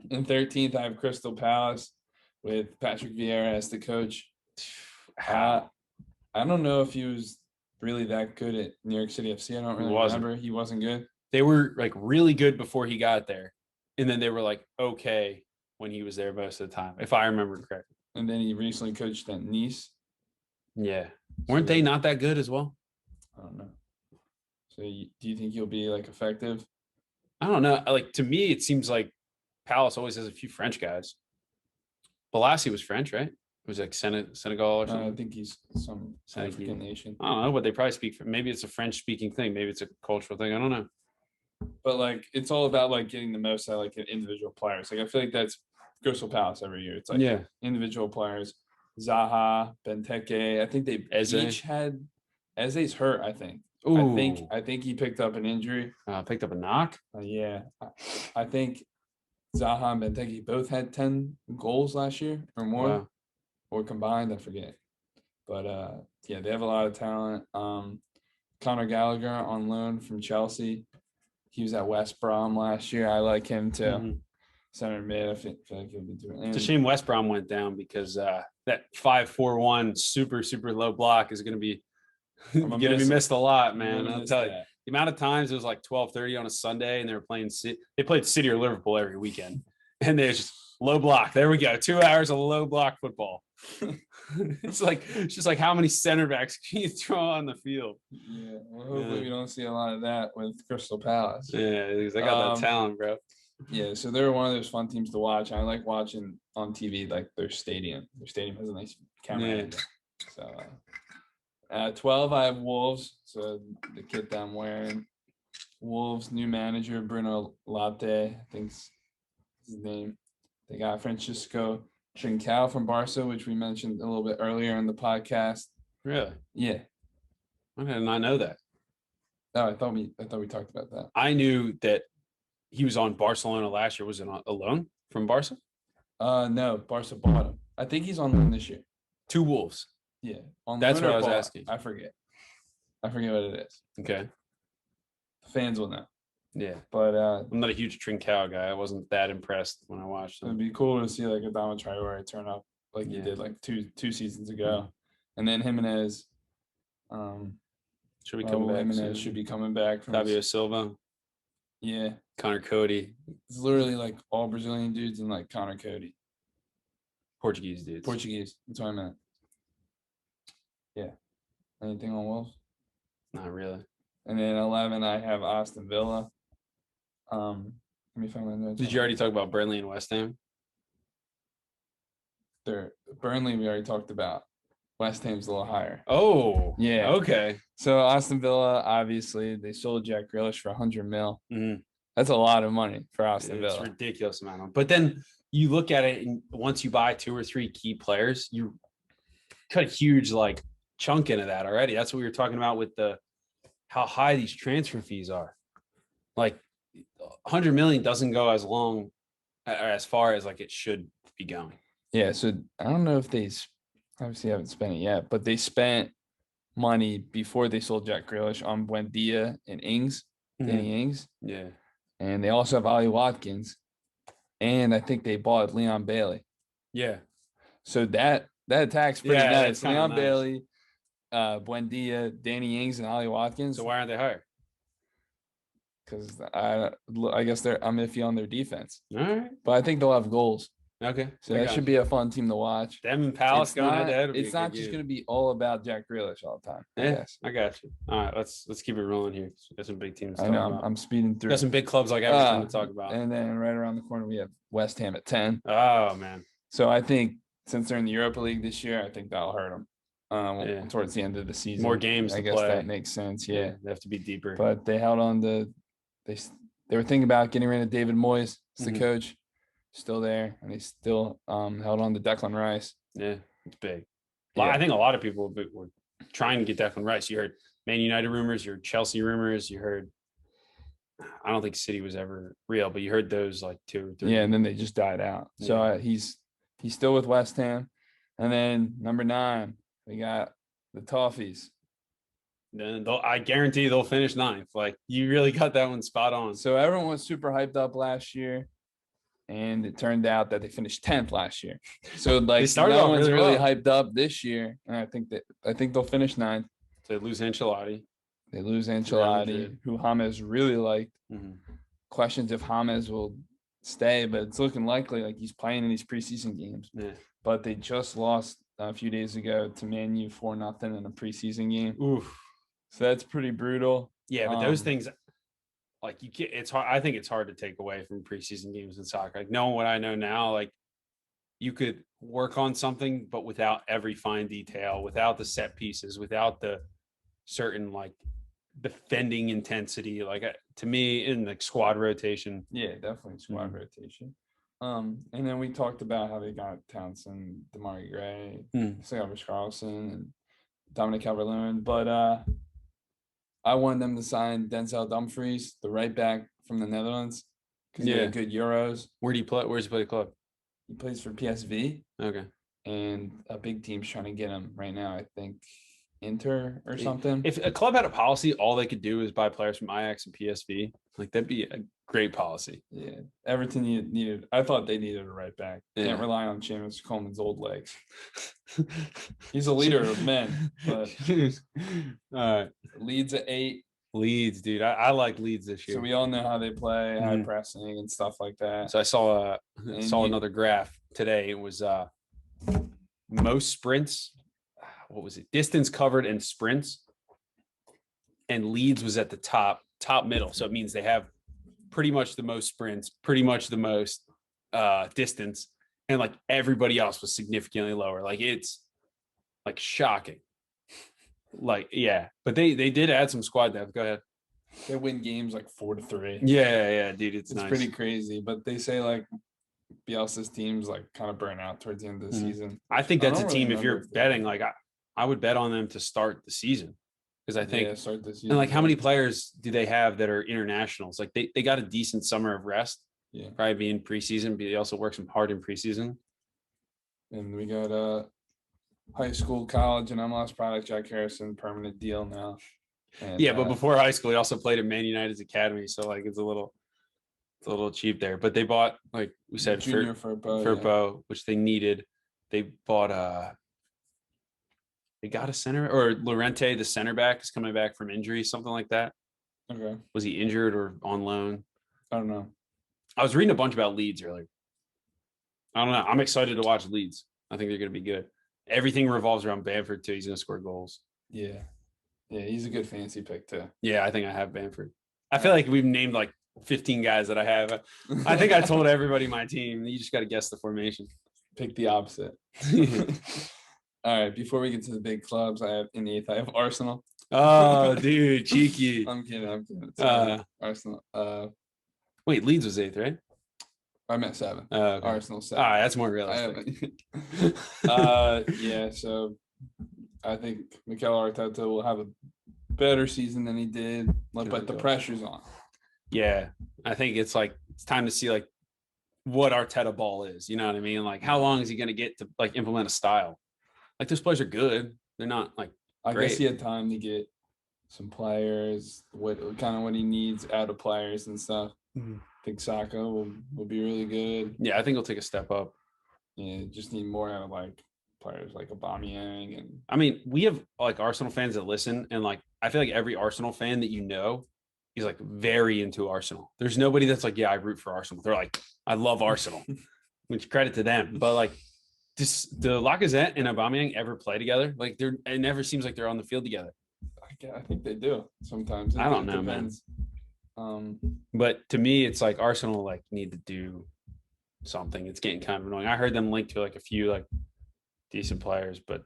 In 13th, I have Crystal Palace with Patrick Vieira as the coach. I don't know if he was really that good at New York City FC. I don't really remember. He wasn't good. They were like really good before he got there, and then they were like okay when he was there most of the time, if I remember correctly. And then he recently coached at Nice. Yeah. Weren't they not that good as well? I don't know. So do you think he'll be like effective? I don't know. Like to me, it seems like Palace always has a few French guys. Balassi was French, right? It was like Senegal or something. I think he's some African nation. I don't know, but they probably speak. Maybe it's a French speaking thing. Maybe it's a cultural thing. I don't know. But like, it's all about like getting the most out of like individual players. Like I feel like that's Crystal Palace every year. It's like individual players. Zaha, Benteke. I think they each had Eze's hurt, I think. Ooh. I think he picked up an injury. Picked up a knock? Yeah. I think Zaha and Benteke both had 10 goals last year or more. Wow. Or combined, I forget. But they have a lot of talent. Conor Gallagher on loan from Chelsea. He was at West Brom last year. I like him too. Mm-hmm. Center mid, I feel like he'll be doing it. It's a shame West Brom went down because that 5-4-1 super low block is going to be missed a lot, man. I'll tell you. The amount of times it was like 12:30 on a Sunday and they were playing they played City or Liverpool every weekend. And there's just low block. There we go. 2 hours of low block football. It's just like how many center backs can you throw on the field? Yeah, well, hopefully we don't see a lot of that with Crystal Palace. Yeah, because they got that talent, bro. Yeah, so they're one of those fun teams to watch. I like watching on TV like their stadium. Their stadium has a nice camera. Yeah. Angle. So at 12, I have Wolves. So the kit that I'm wearing. Wolves new manager Bruno Latte, I think's his name. They got Francisco Trincao from Barca, which we mentioned a little bit earlier in the podcast. Really? Yeah. I did not know that. Oh, I thought we talked about that. I knew that he was on Barcelona last year. Was it on a loan from Barca? No, Barca bought him. I think he's on loan this year. To Wolves. Yeah. On That's loan what or I was bought? asking. I forget what it is. Okay. The fans will know. Yeah. But I'm not a huge Trincao guy. I wasn't that impressed when I watched it'd him. be cool to see like Adama Traore turn up like he did like two seasons ago. And then Jimenez. Should be coming back. Jimenez should be coming back from Fabio Silva, Yeah. Connor Cody, It's literally like all Brazilian dudes and like Connor Cody. Portuguese dudes. Portuguese. That's what I meant. Yeah. Anything on Wolves? Not really. And then 11, I have Aston Villa. Let me find my notes. Did you already talk about Burnley and West Ham? Burnley, we already talked about. West Ham's a little higher. Oh, Yeah. Okay. So Aston Villa, obviously, they sold Jack Grealish for 100 mil. Mm-hmm. That's a lot of money for Aston It's Villa. a ridiculous amount. But then you look at it, and once you buy 2 or 3 key players, you cut a huge like chunk into that already. That's what we were talking about with how high these transfer fees are. Like 100 million doesn't go as long or as far as like it should be going. Yeah, so I don't know if they obviously haven't spent it yet, but they spent money before they sold Jack Grealish on Buendia and Ings, Danny Ings. Yeah. And they also have Ollie Watkins. And I think they bought Leon Bailey. Yeah. So that attack's pretty nice. Leon nice. Bailey, Buendia, Danny Ings, and Ollie Watkins. So why aren't they higher? Because I guess I'm iffy on their defense. All right. But I think they'll have goals. Okay. So that should be a fun team to watch. Them and Palace going head to head. It's not just going to be all about Jack Grealish all the time. Yeah, I got you. All right, let's keep it rolling here. Got some big teams. I know I'm speeding through. Got some big clubs like Everton to talk about. And then right around the corner we have West Ham at 10. Oh man. So I think since they're in the Europa League this year, I think that'll hurt them. Towards the end of the season, more games. I guess play. that makes sense. Yeah, they have to be deeper. But they held on to. They were thinking about getting rid of David Moyes as the coach. Still there, and they still held on to Declan Rice. Yeah, it's big. Yeah. I think a lot of people were trying to get Declan Rice. You heard Man United rumors, you heard Chelsea rumors, you heard. I don't think City was ever real, but you heard those like 2 or 3. Yeah, and then they just died out. So he's still with West Ham, and then number 9 we got the Toffees. Then I guarantee they'll finish 9th. Like you really got that one spot on. So everyone was super hyped up last year. And it turned out that they finished 10th last year. So like no one's really hyped up this year. And I think they'll finish 9th. So they lose Ancelotti. Who James really liked. Mm-hmm. Questions if James will stay, but it's looking likely like he's playing in these preseason games. Yeah. But they just lost a few days ago to Man U 4-0 in a preseason game. Oof. So that's pretty brutal. Yeah, but those things like you can't, it's hard. I think it's hard to take away from preseason games in soccer. Like knowing what I know now, like you could work on something, but without every fine detail, without the set pieces, without the certain like defending intensity, like to me in like squad rotation. Yeah, definitely squad rotation. And then we talked about how they got Townsend, Damari Gray, Rich Carlson, and Dominic Calvert-Lewin, but I wanted them to sign Denzel Dumfries, the right back from the Netherlands, because he had good Euros. Where do you play? Where's he play club? He plays for PSV. Okay. And a big team's trying to get him right now. I think Inter or something. If a club had a policy, all they could do is buy players from Ajax and PSV. Like that'd be a great policy. Yeah, Everton needed. I thought they needed a right back. Can't rely on Seamus Coleman's old legs. He's a leader of men. But all right, Leeds at 8. Leeds, dude. I like Leeds this year. So we all know how they play, high pressing and stuff like that. So I saw another graph today. It was most sprints. What was it? Distance covered and sprints. And Leeds was at the top middle. So it means they have pretty much the most sprints, pretty much the most distance. And like everybody else was significantly lower. Like it's like shocking. Like, yeah. But they did add some squad depth. Go ahead. They win games like 4-3. Yeah, dude. It's nice. Pretty crazy. But they say like Bielsa's teams like kind of burn out towards the end of the season. I think that's a team, if you're betting, like I would bet on them to start the season. Because I think start this season. And like how many players do they have that are internationals? Like they got a decent summer of rest. Yeah. Probably be in preseason, but they also work some hard in preseason. And we got high school, college, and MLS product, Jack Harrison, permanent deal now. And, yeah, but before high school, he also played at Man United's academy, so like it's a little cheap there. But they bought, like we said, Junior Firpo, which they needed. They bought they got a center, or Llorente, the center back, is coming back from injury, something like that. Okay. Was he injured or on loan? I don't know. I was reading a bunch about Leeds earlier. I don't know. I'm excited to watch Leeds. I think they're going to be good. Everything revolves around Bamford too. He's going to score goals. Yeah, he's a good fantasy pick too. Yeah, I think I have Bamford. I feel like we've named like 15 guys that I have. I think I told everybody my team. You just got to guess the formation. Pick the opposite. All right. Before we get to the big clubs, I have Arsenal. Oh, dude, cheeky. I'm kidding. Arsenal. Wait, Leeds was 8th, right? I meant 7. Okay. Arsenal 7. All right, that's more realistic. Yeah. So I think Mikel Arteta will have a better season than he did, but the pressure's on. Yeah, I think it's time to see like what Arteta ball is. You know what I mean? Like how long is he going to get to like implement a style? Like those players are good. They're not like I great. guess he had time to get some players, what he needs out of players and stuff. Mm-hmm. I think Saka will be really good. Yeah, I think he'll take a step up. Yeah, just need more out of like players like Aubameyang. And I mean, we have like Arsenal fans that listen, and like I feel like every Arsenal fan that you know is like very into Arsenal. There's nobody that's like, yeah, I root for Arsenal. They're like, I love Arsenal, which credit to them. But like, do Lacazette and Aubameyang ever play together? Like it never seems like they're on the field together. I think they do sometimes. I don't know, depends. Man. But to me, it's like Arsenal like need to do something. It's getting kind of annoying. I heard them linked to like a few like decent players, but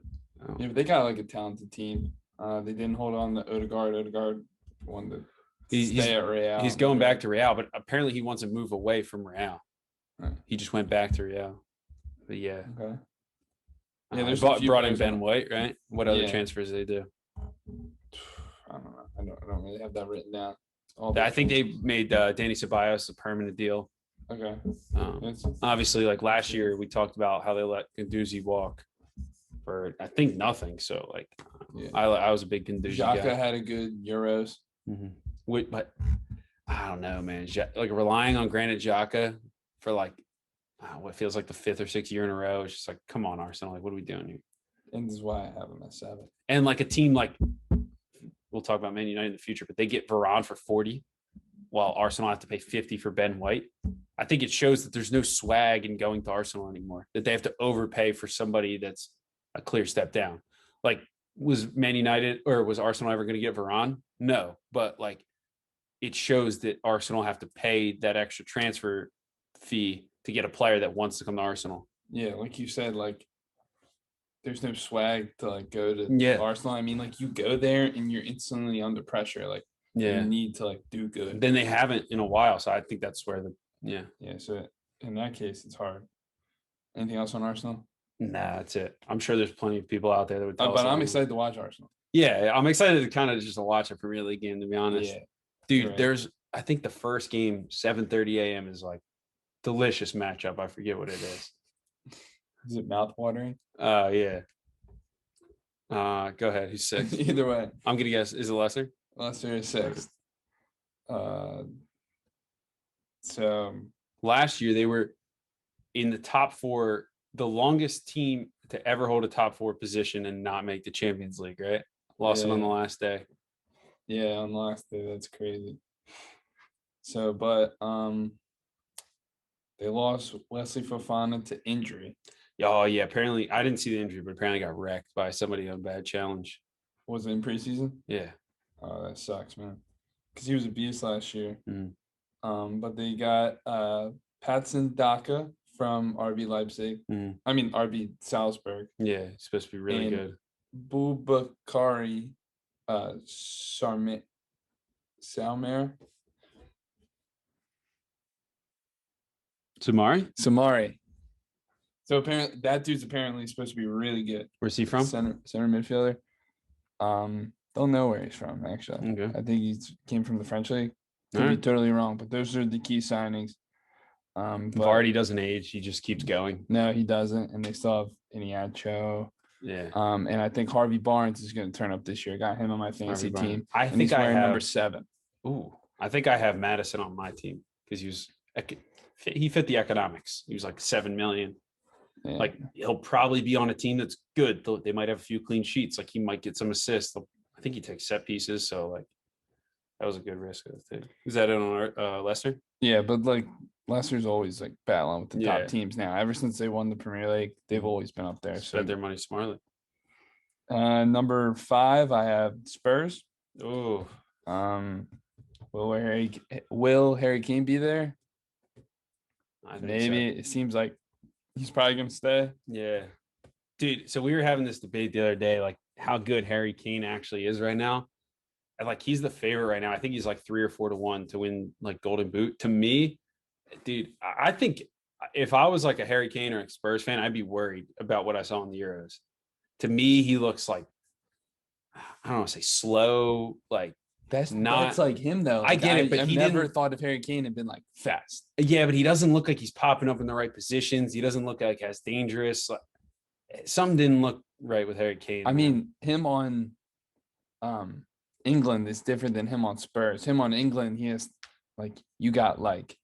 yeah, but they got like a talented team. They didn't hold on to Odegaard. Odegaard won the stay at Real. He's going back to Real, but apparently he wants to move away from Real. Right. He just went back to Real. But yeah. Okay. Yeah, there's brought in Ben White, right? What other transfers did they do? I don't know. I don't really have that written down. I think they made Danny Ceballos a permanent deal. Okay. Obviously, like last year, we talked about how they let Guendouzi walk for I think nothing. So like, I was a big Guendouzi guy. Xhaka had a good Euros. Mm-hmm. But I don't know, man. Like relying on Granit Xhaka for like what feels like the 5th or 6th year in a row. It's just like, come on, Arsenal. Like, what are we doing here? And this is why I have them at 7. And like a team like, we'll talk about Man United in the future, but they get Varane for 40 while Arsenal have to pay 50 for Ben White. I think it shows that there's no swag in going to Arsenal anymore, that they have to overpay for somebody that's a clear step down. Like, was Man United or was Arsenal ever going to get Varane? No, but like it shows that Arsenal have to pay that extra transfer fee to get a player that wants to come to Arsenal. Yeah, like you said, like there's no swag to like go to Arsenal. I mean, like you go there and you're instantly under pressure. Like you need to like do good. Then they haven't in a while, so I think that's where yeah. So in that case, it's hard. Anything else on Arsenal? Nah, that's it. I'm sure there's plenty of people out there that would tell us. But I'm excited to watch Arsenal. Yeah, I'm excited to kind of just watch a Premier League game, to be honest. Yeah, dude, right. There's I think the first game, 7:30 a.m. is like delicious matchup. I forget what it is. Is it mouth-watering? Yeah. Go ahead. Who's 6th? Either way. I'm going to guess. Is it Leicester? Leicester is 6th. So last year they were in the top 4, the longest team to ever hold a top 4 position and not make the Champions League, right? Lost it on the last day. Yeah, on the last day. That's crazy. So, but they lost Wesley Fofana to injury. Oh yeah, apparently I didn't see the injury, but apparently got wrecked by somebody on bad challenge. Was it in preseason? Yeah. Oh, that sucks, man. Because he was a beast last year. Mm. But they got Patson Daka from RB Leipzig. Mm. I mean RB Salzburg. Yeah, it's supposed to be really And good. Boubakari Salmer. Samari? So apparently that dude's supposed to be really good. Where's he from? Center midfielder. Don't know where he's from actually. Okay. I think he came from the French league. Could be totally wrong, but those are the key signings. Vardy doesn't age; he just keeps going. No, he doesn't, and they still have Iniacho. Yeah. And I think Harvey Barnes is going to turn up this year. Got him on my fantasy team. I think I have number 7. Ooh, I think I have Madison on my team because he fit the economics. He was like 7 million. Yeah. Like he'll probably be on a team that's good. They might have a few clean sheets. Like he might get some assists. I think he takes set pieces. So like that was a good risk. I think. Is that on Leicester? Yeah, but like Leicester's always like battling with the top teams now. Ever since they won the Premier League, they've always been up there. Spend their money smartly. Number 5, I have Spurs. Oh. Will Harry Kane be there? I think Maybe. so. It seems like he's probably going to stay. Yeah. Dude, so we were having this debate the other day, like how good Harry Kane actually is right now. And like he's the favorite right now. I think he's like 3 or 4 to 1 to win like Golden Boot. To me, dude, I think if I was like a Harry Kane or a Spurs fan, I'd be worried about what I saw in the Euros. To me, he looks like, I don't want to say slow, like that's like him though. Like, I get it, but I've he never didn't thought of Harry Kane and been like fast. Yeah, but he doesn't look like he's popping up in the right positions. He doesn't look like as dangerous. Like, something didn't look right with Harry Kane. I mean, him on England is different than him on Spurs. Him on England, he has like you got like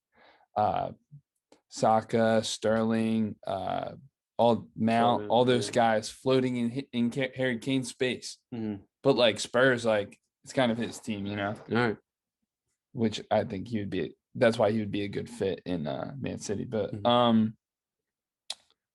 Saka, Sterling, all Mount, all those guys floating in Harry Kane's space. Mm-hmm. But like Spurs, like it's kind of his team, you know. All right. Which I think he would be. That's why he would be a good fit in Man City. But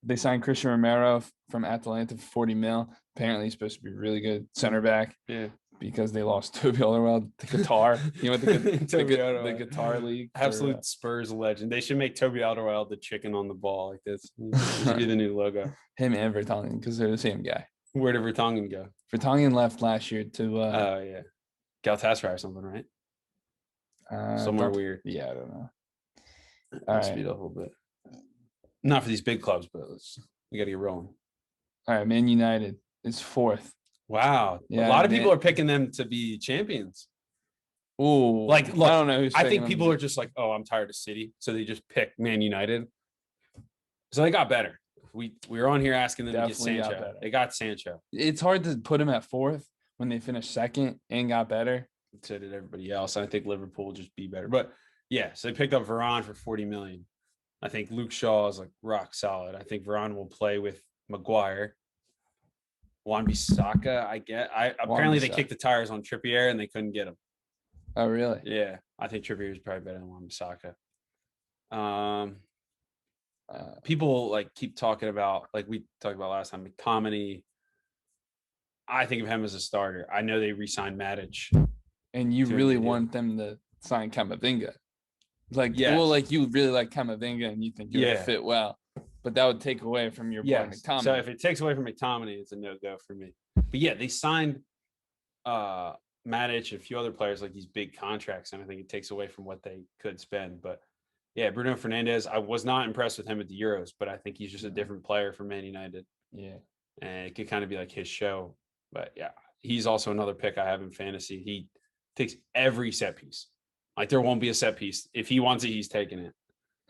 they signed Christian Romero from Atalanta for 40 mil. Apparently, he's supposed to be really good center back. Yeah. Because they lost Toby Alderweireld to Qatar. He went to the Qatar league. Absolute Spurs legend. They should make Toby Alderweireld the chicken on the ball like this. This should be the new logo. Him and Vertonghen, because they're the same guy. Where did Vertonghen go? Vertonghen left last year to yeah, Galatasaray or something, right? Somewhere weird. Yeah, I don't know. Speed up a little bit. Not for these big clubs, but we got to get rolling. All right, Man United is 4th. Wow. Yeah, a lot of people are picking them to be champions. Ooh. Like, look, I don't know. I think people are just like, oh, I'm tired of City. So they just pick Man United. So they got better. We were on here asking them Definitely to get Sancho. They got Sancho. It's hard to put him at 4th when they finished 2nd and got better. So did everybody else. I think Liverpool will just be better. But yeah, so they picked up Varane for 40 million. I think Luke Shaw is like rock solid. I think Varane will play with Maguire. Wan-Bissaka, apparently they kicked the tires on Trippier and they couldn't get him. Oh, really? Yeah, I think Trippier is probably better than Wan-Bissaka. People like keep talking about, like we talked about last time, McTominay. I think of him as a starter. I know they re-signed Matic. And you really want them to sign Camavinga. Like, well, like you really like Camavinga and you think you would fit well. But that would take away from your boy McTominay. So if it takes away from McTominay, it's a no-go for me. But yeah, they signed Matic and a few other players like these big contracts, and I think it takes away from what they could spend. But yeah, Bruno Fernandes, I was not impressed with him at the Euros, but I think he's just a different player for Man United. Yeah. And it could kind of be like his show. But yeah, he's also another pick I have in fantasy. He takes every set piece. Like there won't be a set piece. If he wants it, he's taking it.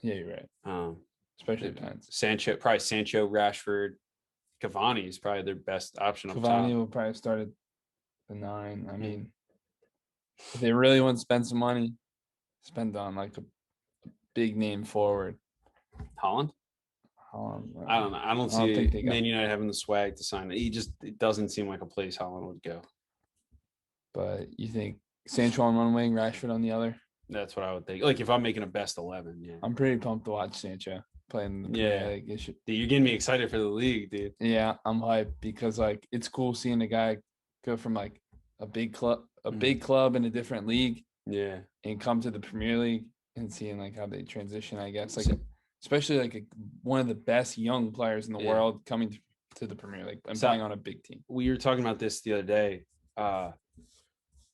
Yeah, you're right. Especially Pence. Sancho, Rashford, Cavani is probably their best option. Cavani will probably start at the 9. I mean, if they really want to spend some money, spend on like a big name forward. Holland? I don't know. I don't see Man United having the swag to sign it. It doesn't seem like a place Holland would go. But you think Sancho on one wing, Rashford on the other? That's what I would think. Like if I'm making a best 11, yeah. I'm pretty pumped to watch Sancho. playing the Yeah. Premier League. Dude, you're getting me excited for the league, dude. Yeah, I'm hyped because like it's cool seeing a guy go from like a big club in a different league Yeah. and come to the Premier League and seeing like how they transition, I guess. Like especially like one of the best young players in the world coming to the Premier League and playing on a big team. We were talking about this the other day.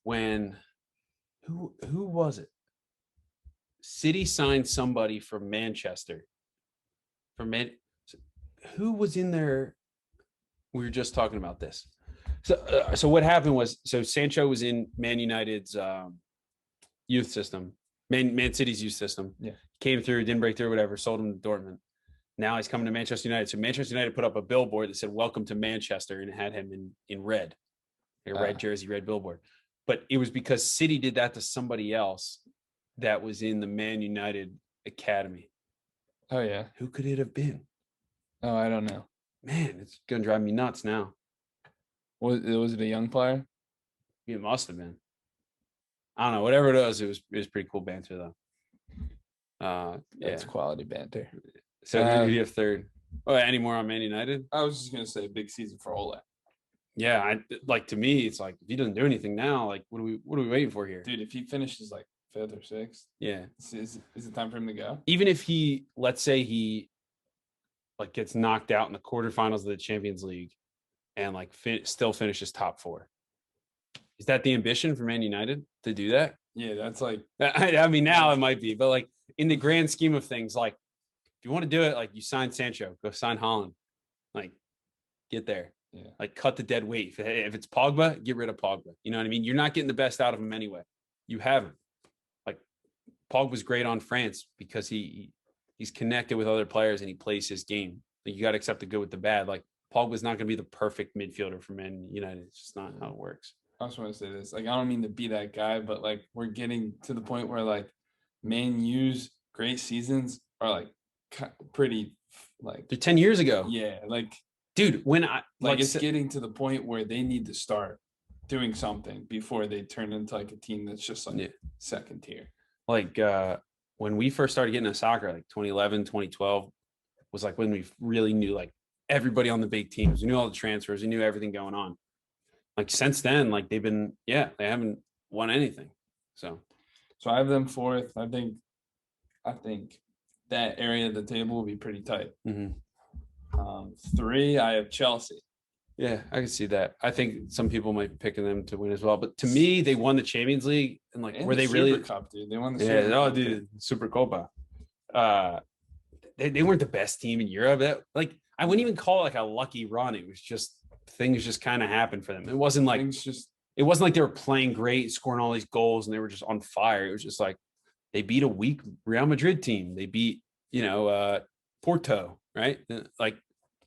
When who was it? City signed somebody from Manchester. Who was in there? We were just talking about this. So what happened was, Sancho was in Man United's youth system, Man City's youth system. Yeah, came through, didn't break through, whatever. Sold him to Dortmund. Now he's coming to Manchester United. So Manchester United put up a billboard that said "Welcome to Manchester" and it had him in red, a red jersey, red billboard. But it was because City did that to somebody else that was in the Man United academy. Oh yeah. Who could it have been? Oh, I don't know. Man, it's gonna drive me nuts now. Was it a young player? It must have been. I don't know. Whatever it was pretty cool banter though. It's quality banter. So who do you have third? Oh, any more on Man United? I was just gonna say big season for Ole. Yeah, to me, it's like if he doesn't do anything now, like what are we waiting for here? Dude, if he finishes like 5th or 6th, yeah, is it time for him to go? Even if he, let's say he like gets knocked out in the quarterfinals of the Champions League and like still finishes top 4. Is that the ambition for Man United to do that? Yeah, that's like I mean, now it might be, but like in the grand scheme of things, like if you want to do it, like you sign Sancho, go sign Haaland, like get there. Yeah. Like cut the dead weight. If it's Pogba, get rid of Pogba. You know what I mean? You're not getting the best out of him anyway. You haven't. Like Pogba's great on France because he's connected with other players and he plays his game. Like, you got to accept the good with the bad. Like Pogba's not going to be the perfect midfielder for Man United. It's just not how it works. I just want to say this. Like, I don't mean to be that guy, but like we're getting to the point where like Man U's great seasons are like pretty like they're 10 years ago. Yeah, like dude, when I like it's getting to the point where they need to start doing something before they turn into like a team that's just like second tier. Like when we first started getting into soccer, like 2011, 2012 was like when we really knew like everybody on the big teams. We knew all the transfers. We knew everything going on. Like since then, like they haven't won anything. So I have them 4th. I think that area of the table will be pretty tight. Mm-hmm. 3, I have Chelsea. Yeah, I can see that. I think some people might be picking them to win as well. But to me, they won the Champions League and like were they really Super Cup, dude? They won the Super Cup. Dude, Super Copa. They weren't the best team in Europe. Like I wouldn't even call it like a lucky run. It was just things just kind of happened for them. It wasn't like they were playing great, scoring all these goals, and they were just on fire. It was just like they beat a weak Real Madrid team. They beat, Porto, right? Like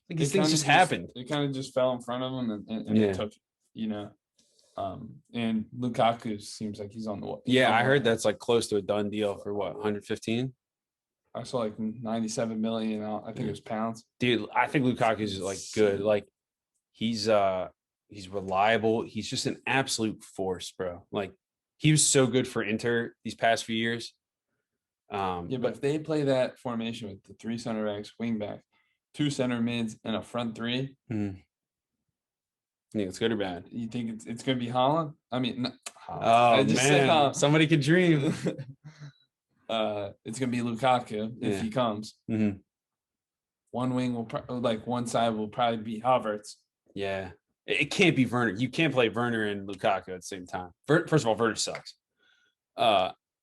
these things just happened. They kind of just fell in front of them and they took, and Lukaku seems like he's on the way. Yeah, I heard that's like close to a done deal for what, 115? I saw like 97 million. I think it was pounds. Dude, I think Lukaku's like good. Like he's reliable. He's just an absolute force, bro. Like he was so good for Inter these past few years. But if they play that formation with the 3 center backs, wing back, 2 center mids, and a front 3, you think it's good or bad? You think it's going to be Haaland? I mean, man, somebody could dream. It's going to be Lukaku if he comes. Mm-hmm. One wing one side will probably be Havertz. Yeah, it can't be Werner. You can't play Werner and Lukaku at the same time. First of all, Werner sucks.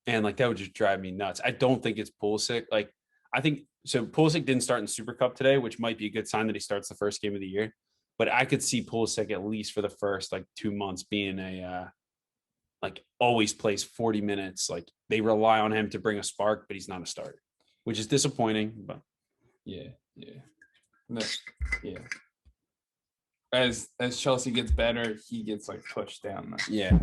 And like that would just drive me nuts. I don't think it's Pulisic. Like I think so. Pulisic didn't start in Super Cup today, which might be a good sign that he starts the first game of the year. But I could see Pulisic at least for the first like 2 months being a like always plays 40 minutes. Like they rely on him to bring a spark, but he's not a starter, which is disappointing. But yeah. As Chelsea gets better, he gets like pushed down. Yeah.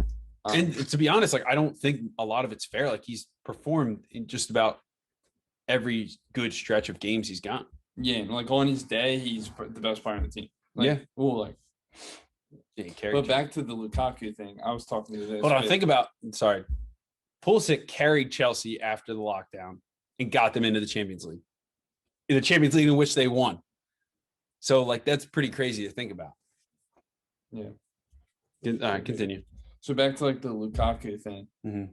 And to be honest, like I don't think a lot of it's fair. Like he's performed in just about every good stretch of games he's got. Yeah, and like on his day, he's the best player on the team. Like, but back to the Lukaku thing. I was talking to this. Hold on, Pulisic carried Chelsea after the lockdown and got them into the Champions League. in the Champions League in which they won. So like that's pretty crazy to think about. Yeah. All right, continue. So back to like the Lukaku thing. Mhm.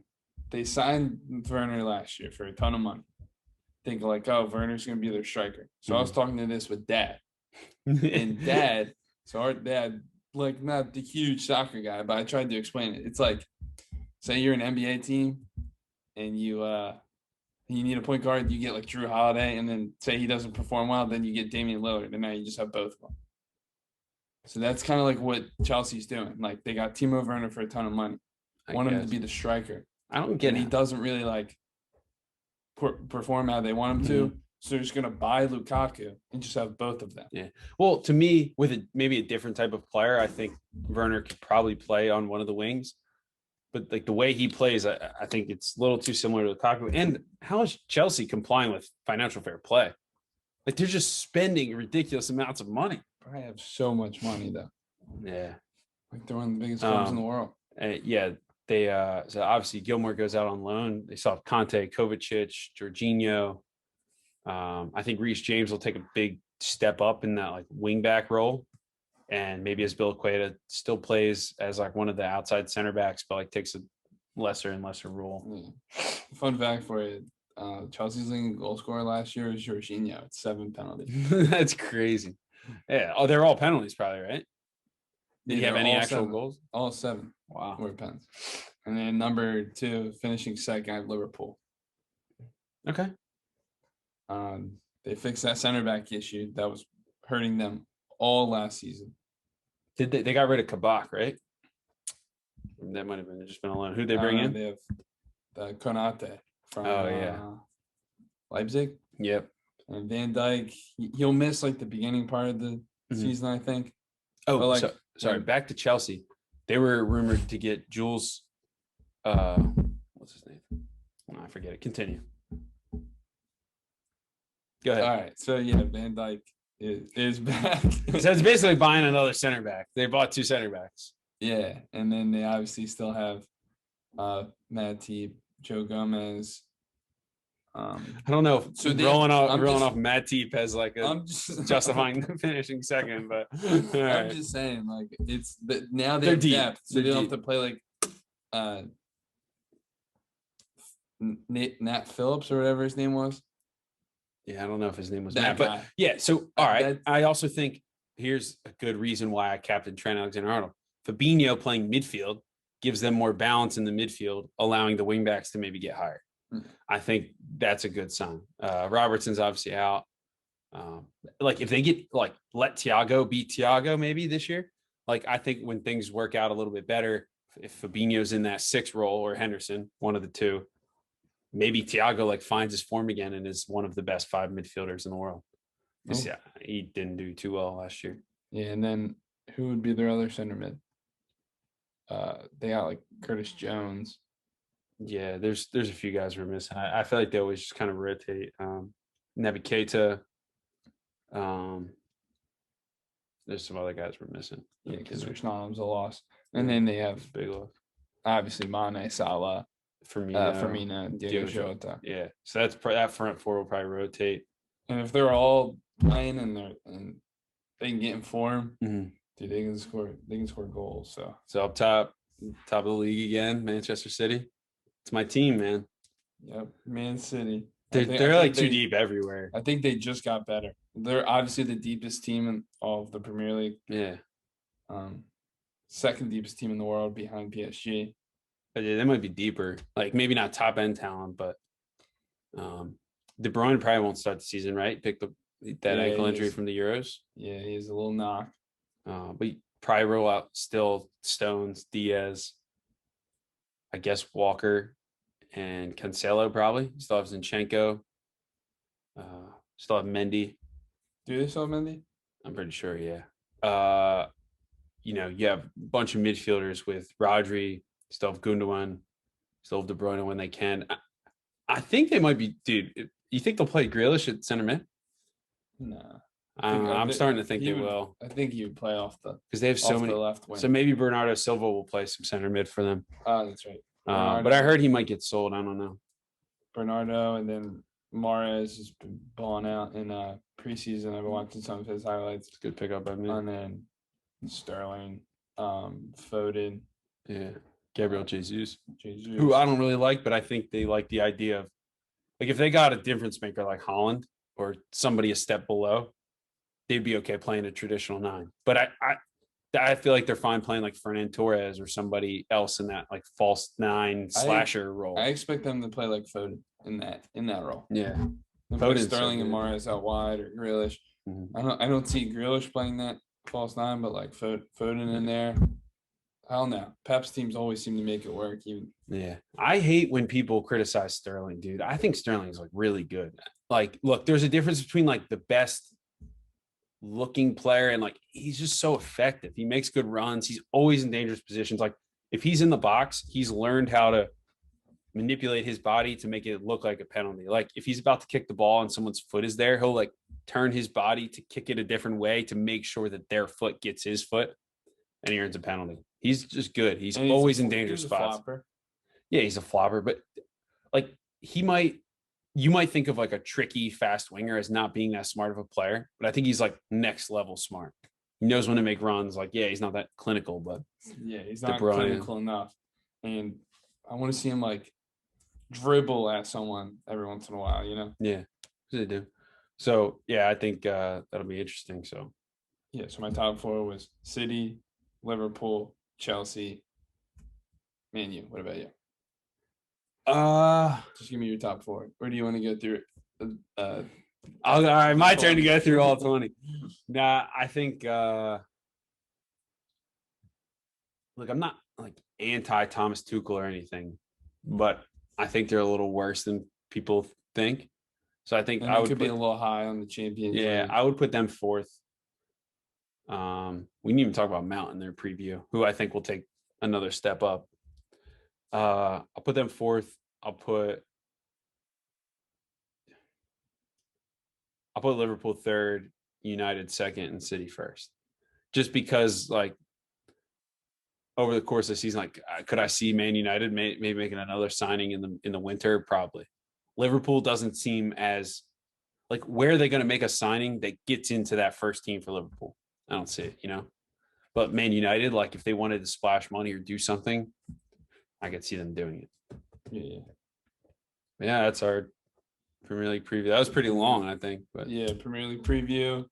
They signed Werner last year for a ton of money. Think like, oh, Werner's gonna be their striker. So I was talking to this with Dad. And Dad, so our dad, like not the huge soccer guy, but I tried to explain it. It's like, say you're an NBA team and you need a point guard, you get like Drew Holiday, and then say he doesn't perform well, then you get Damian Lillard, and now you just have both of them. So that's kind of like what Chelsea's doing. Like they got Timo Werner for a ton of money, want him to be the striker. I don't get it. He doesn't really like perform how they want him to. So they're just gonna buy Lukaku and just have both of them. Yeah. Well, to me, with maybe a different type of player, I think Werner could probably play on one of the wings. But like the way he plays, I think it's a little too similar to Lukaku. And how is Chelsea complying with financial fair play? Like they're just spending ridiculous amounts of money. I have so much money though. Yeah. Like they're one of the biggest clubs in the world. Yeah. They so obviously Gilmore goes out on loan. They saw Conte, Kovacic, Jorginho. I think Reece James will take a big step up in that like wing back role. And maybe Azpilicueta still plays as like one of the outside center backs, but like takes a lesser and lesser role. Yeah. Fun fact for you, Chelsea's leading goal scorer last year is Jorginho. It's 7 penalties. That's crazy. Yeah. Oh, they're all penalties probably, right? Did he have any actual 7. goals? All 7. Wow. Were pens. And then number 2, finishing second, I have Liverpool. Okay. They fixed that center back issue that was hurting them all last season. Did they got rid of Kabak, right? That might have just been alone. Who'd they bring in? They have the Konate from Leipzig. Yep. And Van Dijk, he'll miss like the beginning part of the season, I think. Oh, like, sorry. Back to Chelsea. They were rumored to get Jules. What's his name? Oh, I forget it. Continue. Go ahead. All right. So yeah, Van Dijk is back. So it's basically buying another center back. They bought 2 center backs. Yeah, and then they obviously still have Matip, Joe Gomez. I don't know if rolling off Matip as like justifying the finishing second, but I'm just saying, like it's now they're deep. Depth, so they don't have to play like Nat Phillips or whatever his name was. Yeah, I don't know if his name was that Matt, guy. But yeah. So all right, I also think here's a good reason why I captained Trent Alexander-Arnold. Fabinho playing midfield gives them more balance in the midfield, allowing the wingbacks to maybe get higher. I think that's a good sign. Robertson's obviously out. Like if they get like let Thiago beat Thiago maybe this year, like I think when things work out a little bit better, if Fabinho's in that 6 role or Henderson, one of the two, maybe Thiago like finds his form again and is one of the best 5 midfielders in the world. Yeah, he didn't do too well last year. Yeah, and then who would be their other center mid? They got like Curtis Jones. Yeah, there's a few guys we're missing. I feel like they always just kind of rotate. Naby Keita. There's some other guys we're missing. Yeah, because Wijnaldum's a loss. And then they have big loss. Obviously Mane, Salah, Firmino, Diego Jota. Yeah, so that's that front 4 will probably rotate. And if they're all playing and they can get in form, mm-hmm. dude, they can score goals. So up top of the league again, Manchester City. It's my team, man. Yep, Man City. They're like too deep everywhere. I think they just got better. They're obviously the deepest team in all of the Premier League. Yeah. Second deepest team in the world behind PSG. But yeah, they might be deeper. Like maybe not top end talent, but De Bruyne probably won't start the season, right? Pick that ankle injury from the Euros. Yeah, he has a little knock. But probably roll out still Stones, Diaz, I guess Walker, and Cancelo probably. Still have Zinchenko. Still have Mendy. Do they still have Mendy? I'm pretty sure, yeah. You have a bunch of midfielders with Rodri, still have Gundogan, still have De Bruyne when they can. I think they might be, dude. You think they'll play Grealish at center mid? No. I'm starting to think they will. I think he would play off because they have so many left wing. So maybe Bernardo Silva will play some center mid for them. That's right. But I heard he might get sold. I don't know. Bernardo, and then Mahrez has been balling out in preseason. I've been watching some of his highlights. It's a good pickup by me. And then Sterling, Foden. Yeah. Gabriel Jesus, Jesus. who I don't really like, but I think they like the idea of, like, if they got a difference maker like Holland or somebody a step below, they'd be okay playing a traditional 9. But I feel like they're fine playing like Fernan Torres or somebody else in that like false 9 slasher role. I expect them to play like Foden in that role. Yeah. Foden, Sterling, and Mahrez out wide, or Grealish. Mm-hmm. I don't see Grealish playing that false 9, but like Foden in there. Hell no. Pep's teams always seem to make it work. Yeah. I hate when people criticize Sterling, dude. I think Sterling's like really good. Like, look, there's a difference between like the best looking player and like he's just so effective. He makes good runs. He's always in dangerous positions. Like, if he's in the box, he's learned how to manipulate his body to make it look like a penalty. Like, if he's about to kick the ball and someone's foot is there, he'll like turn his body to kick it a different way to make sure that their foot gets his foot and he earns a penalty. He's just good. He's always in dangerous spots. Yeah, he's a flopper, but like you might think of like a tricky fast winger as not being that smart of a player, but I think he's like next level smart. He knows when to make runs. Like, yeah, he's not that clinical, but yeah, he's not clinical enough. And I want to see him like dribble at someone every once in a while, you know? Yeah, they do. So yeah, I think that'll be interesting. So yeah, so my top 4 was City, Liverpool, Chelsea, Man U. What about you? Just give me your top 4. Or do you want to go through it? All right, my turn to go through all 20. Nah, I think look, I'm not like anti Thomas Tuchel or anything, but I think they're a little worse than people think. So I think I would be a little high on the Champions League. I would put them 4th. We didn't even talk about Mount in their preview, who I think will take another step up. I'll put them 4th. I'll put Liverpool 3rd, United 2nd, and City 1st. Just because, like, over the course of the season, like, could I see Man United maybe making another signing in the winter? Probably. Liverpool doesn't seem as like, where are they going to make a signing that gets into that first team for Liverpool? I don't see it, you know. But Man United, like, if they wanted to splash money or do something, I could see them doing it. Yeah, that's our Premier League preview. That was pretty long, I think. But yeah, Premier League preview.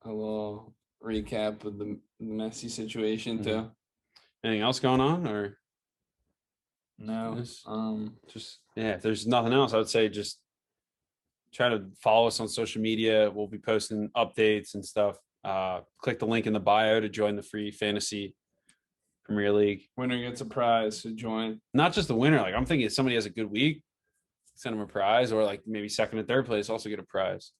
A little recap of the Messi situation too. Anything else going on, or no? Just if there's nothing else, I would say just try to follow us on social media. We'll be posting updates and stuff. Click the link in the bio to join the free fantasy Premier League. Winner gets a prize to join. Not just the winner. Like, I'm thinking if somebody has a good week, send them a prize, or like maybe 2nd and 3rd place also get a prize.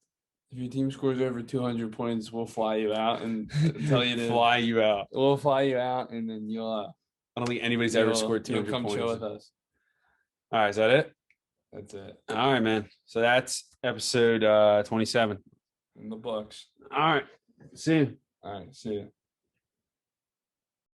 If your team scores over 200 points, we'll fly you out and tell you to fly you out. We'll fly you out, and then you'll. I don't think anybody's ever scored 200 points. You'll come chill with us. All right, is that it? That's it. All right, man. So that's episode 27 in the books. All right. See you. All right. See you.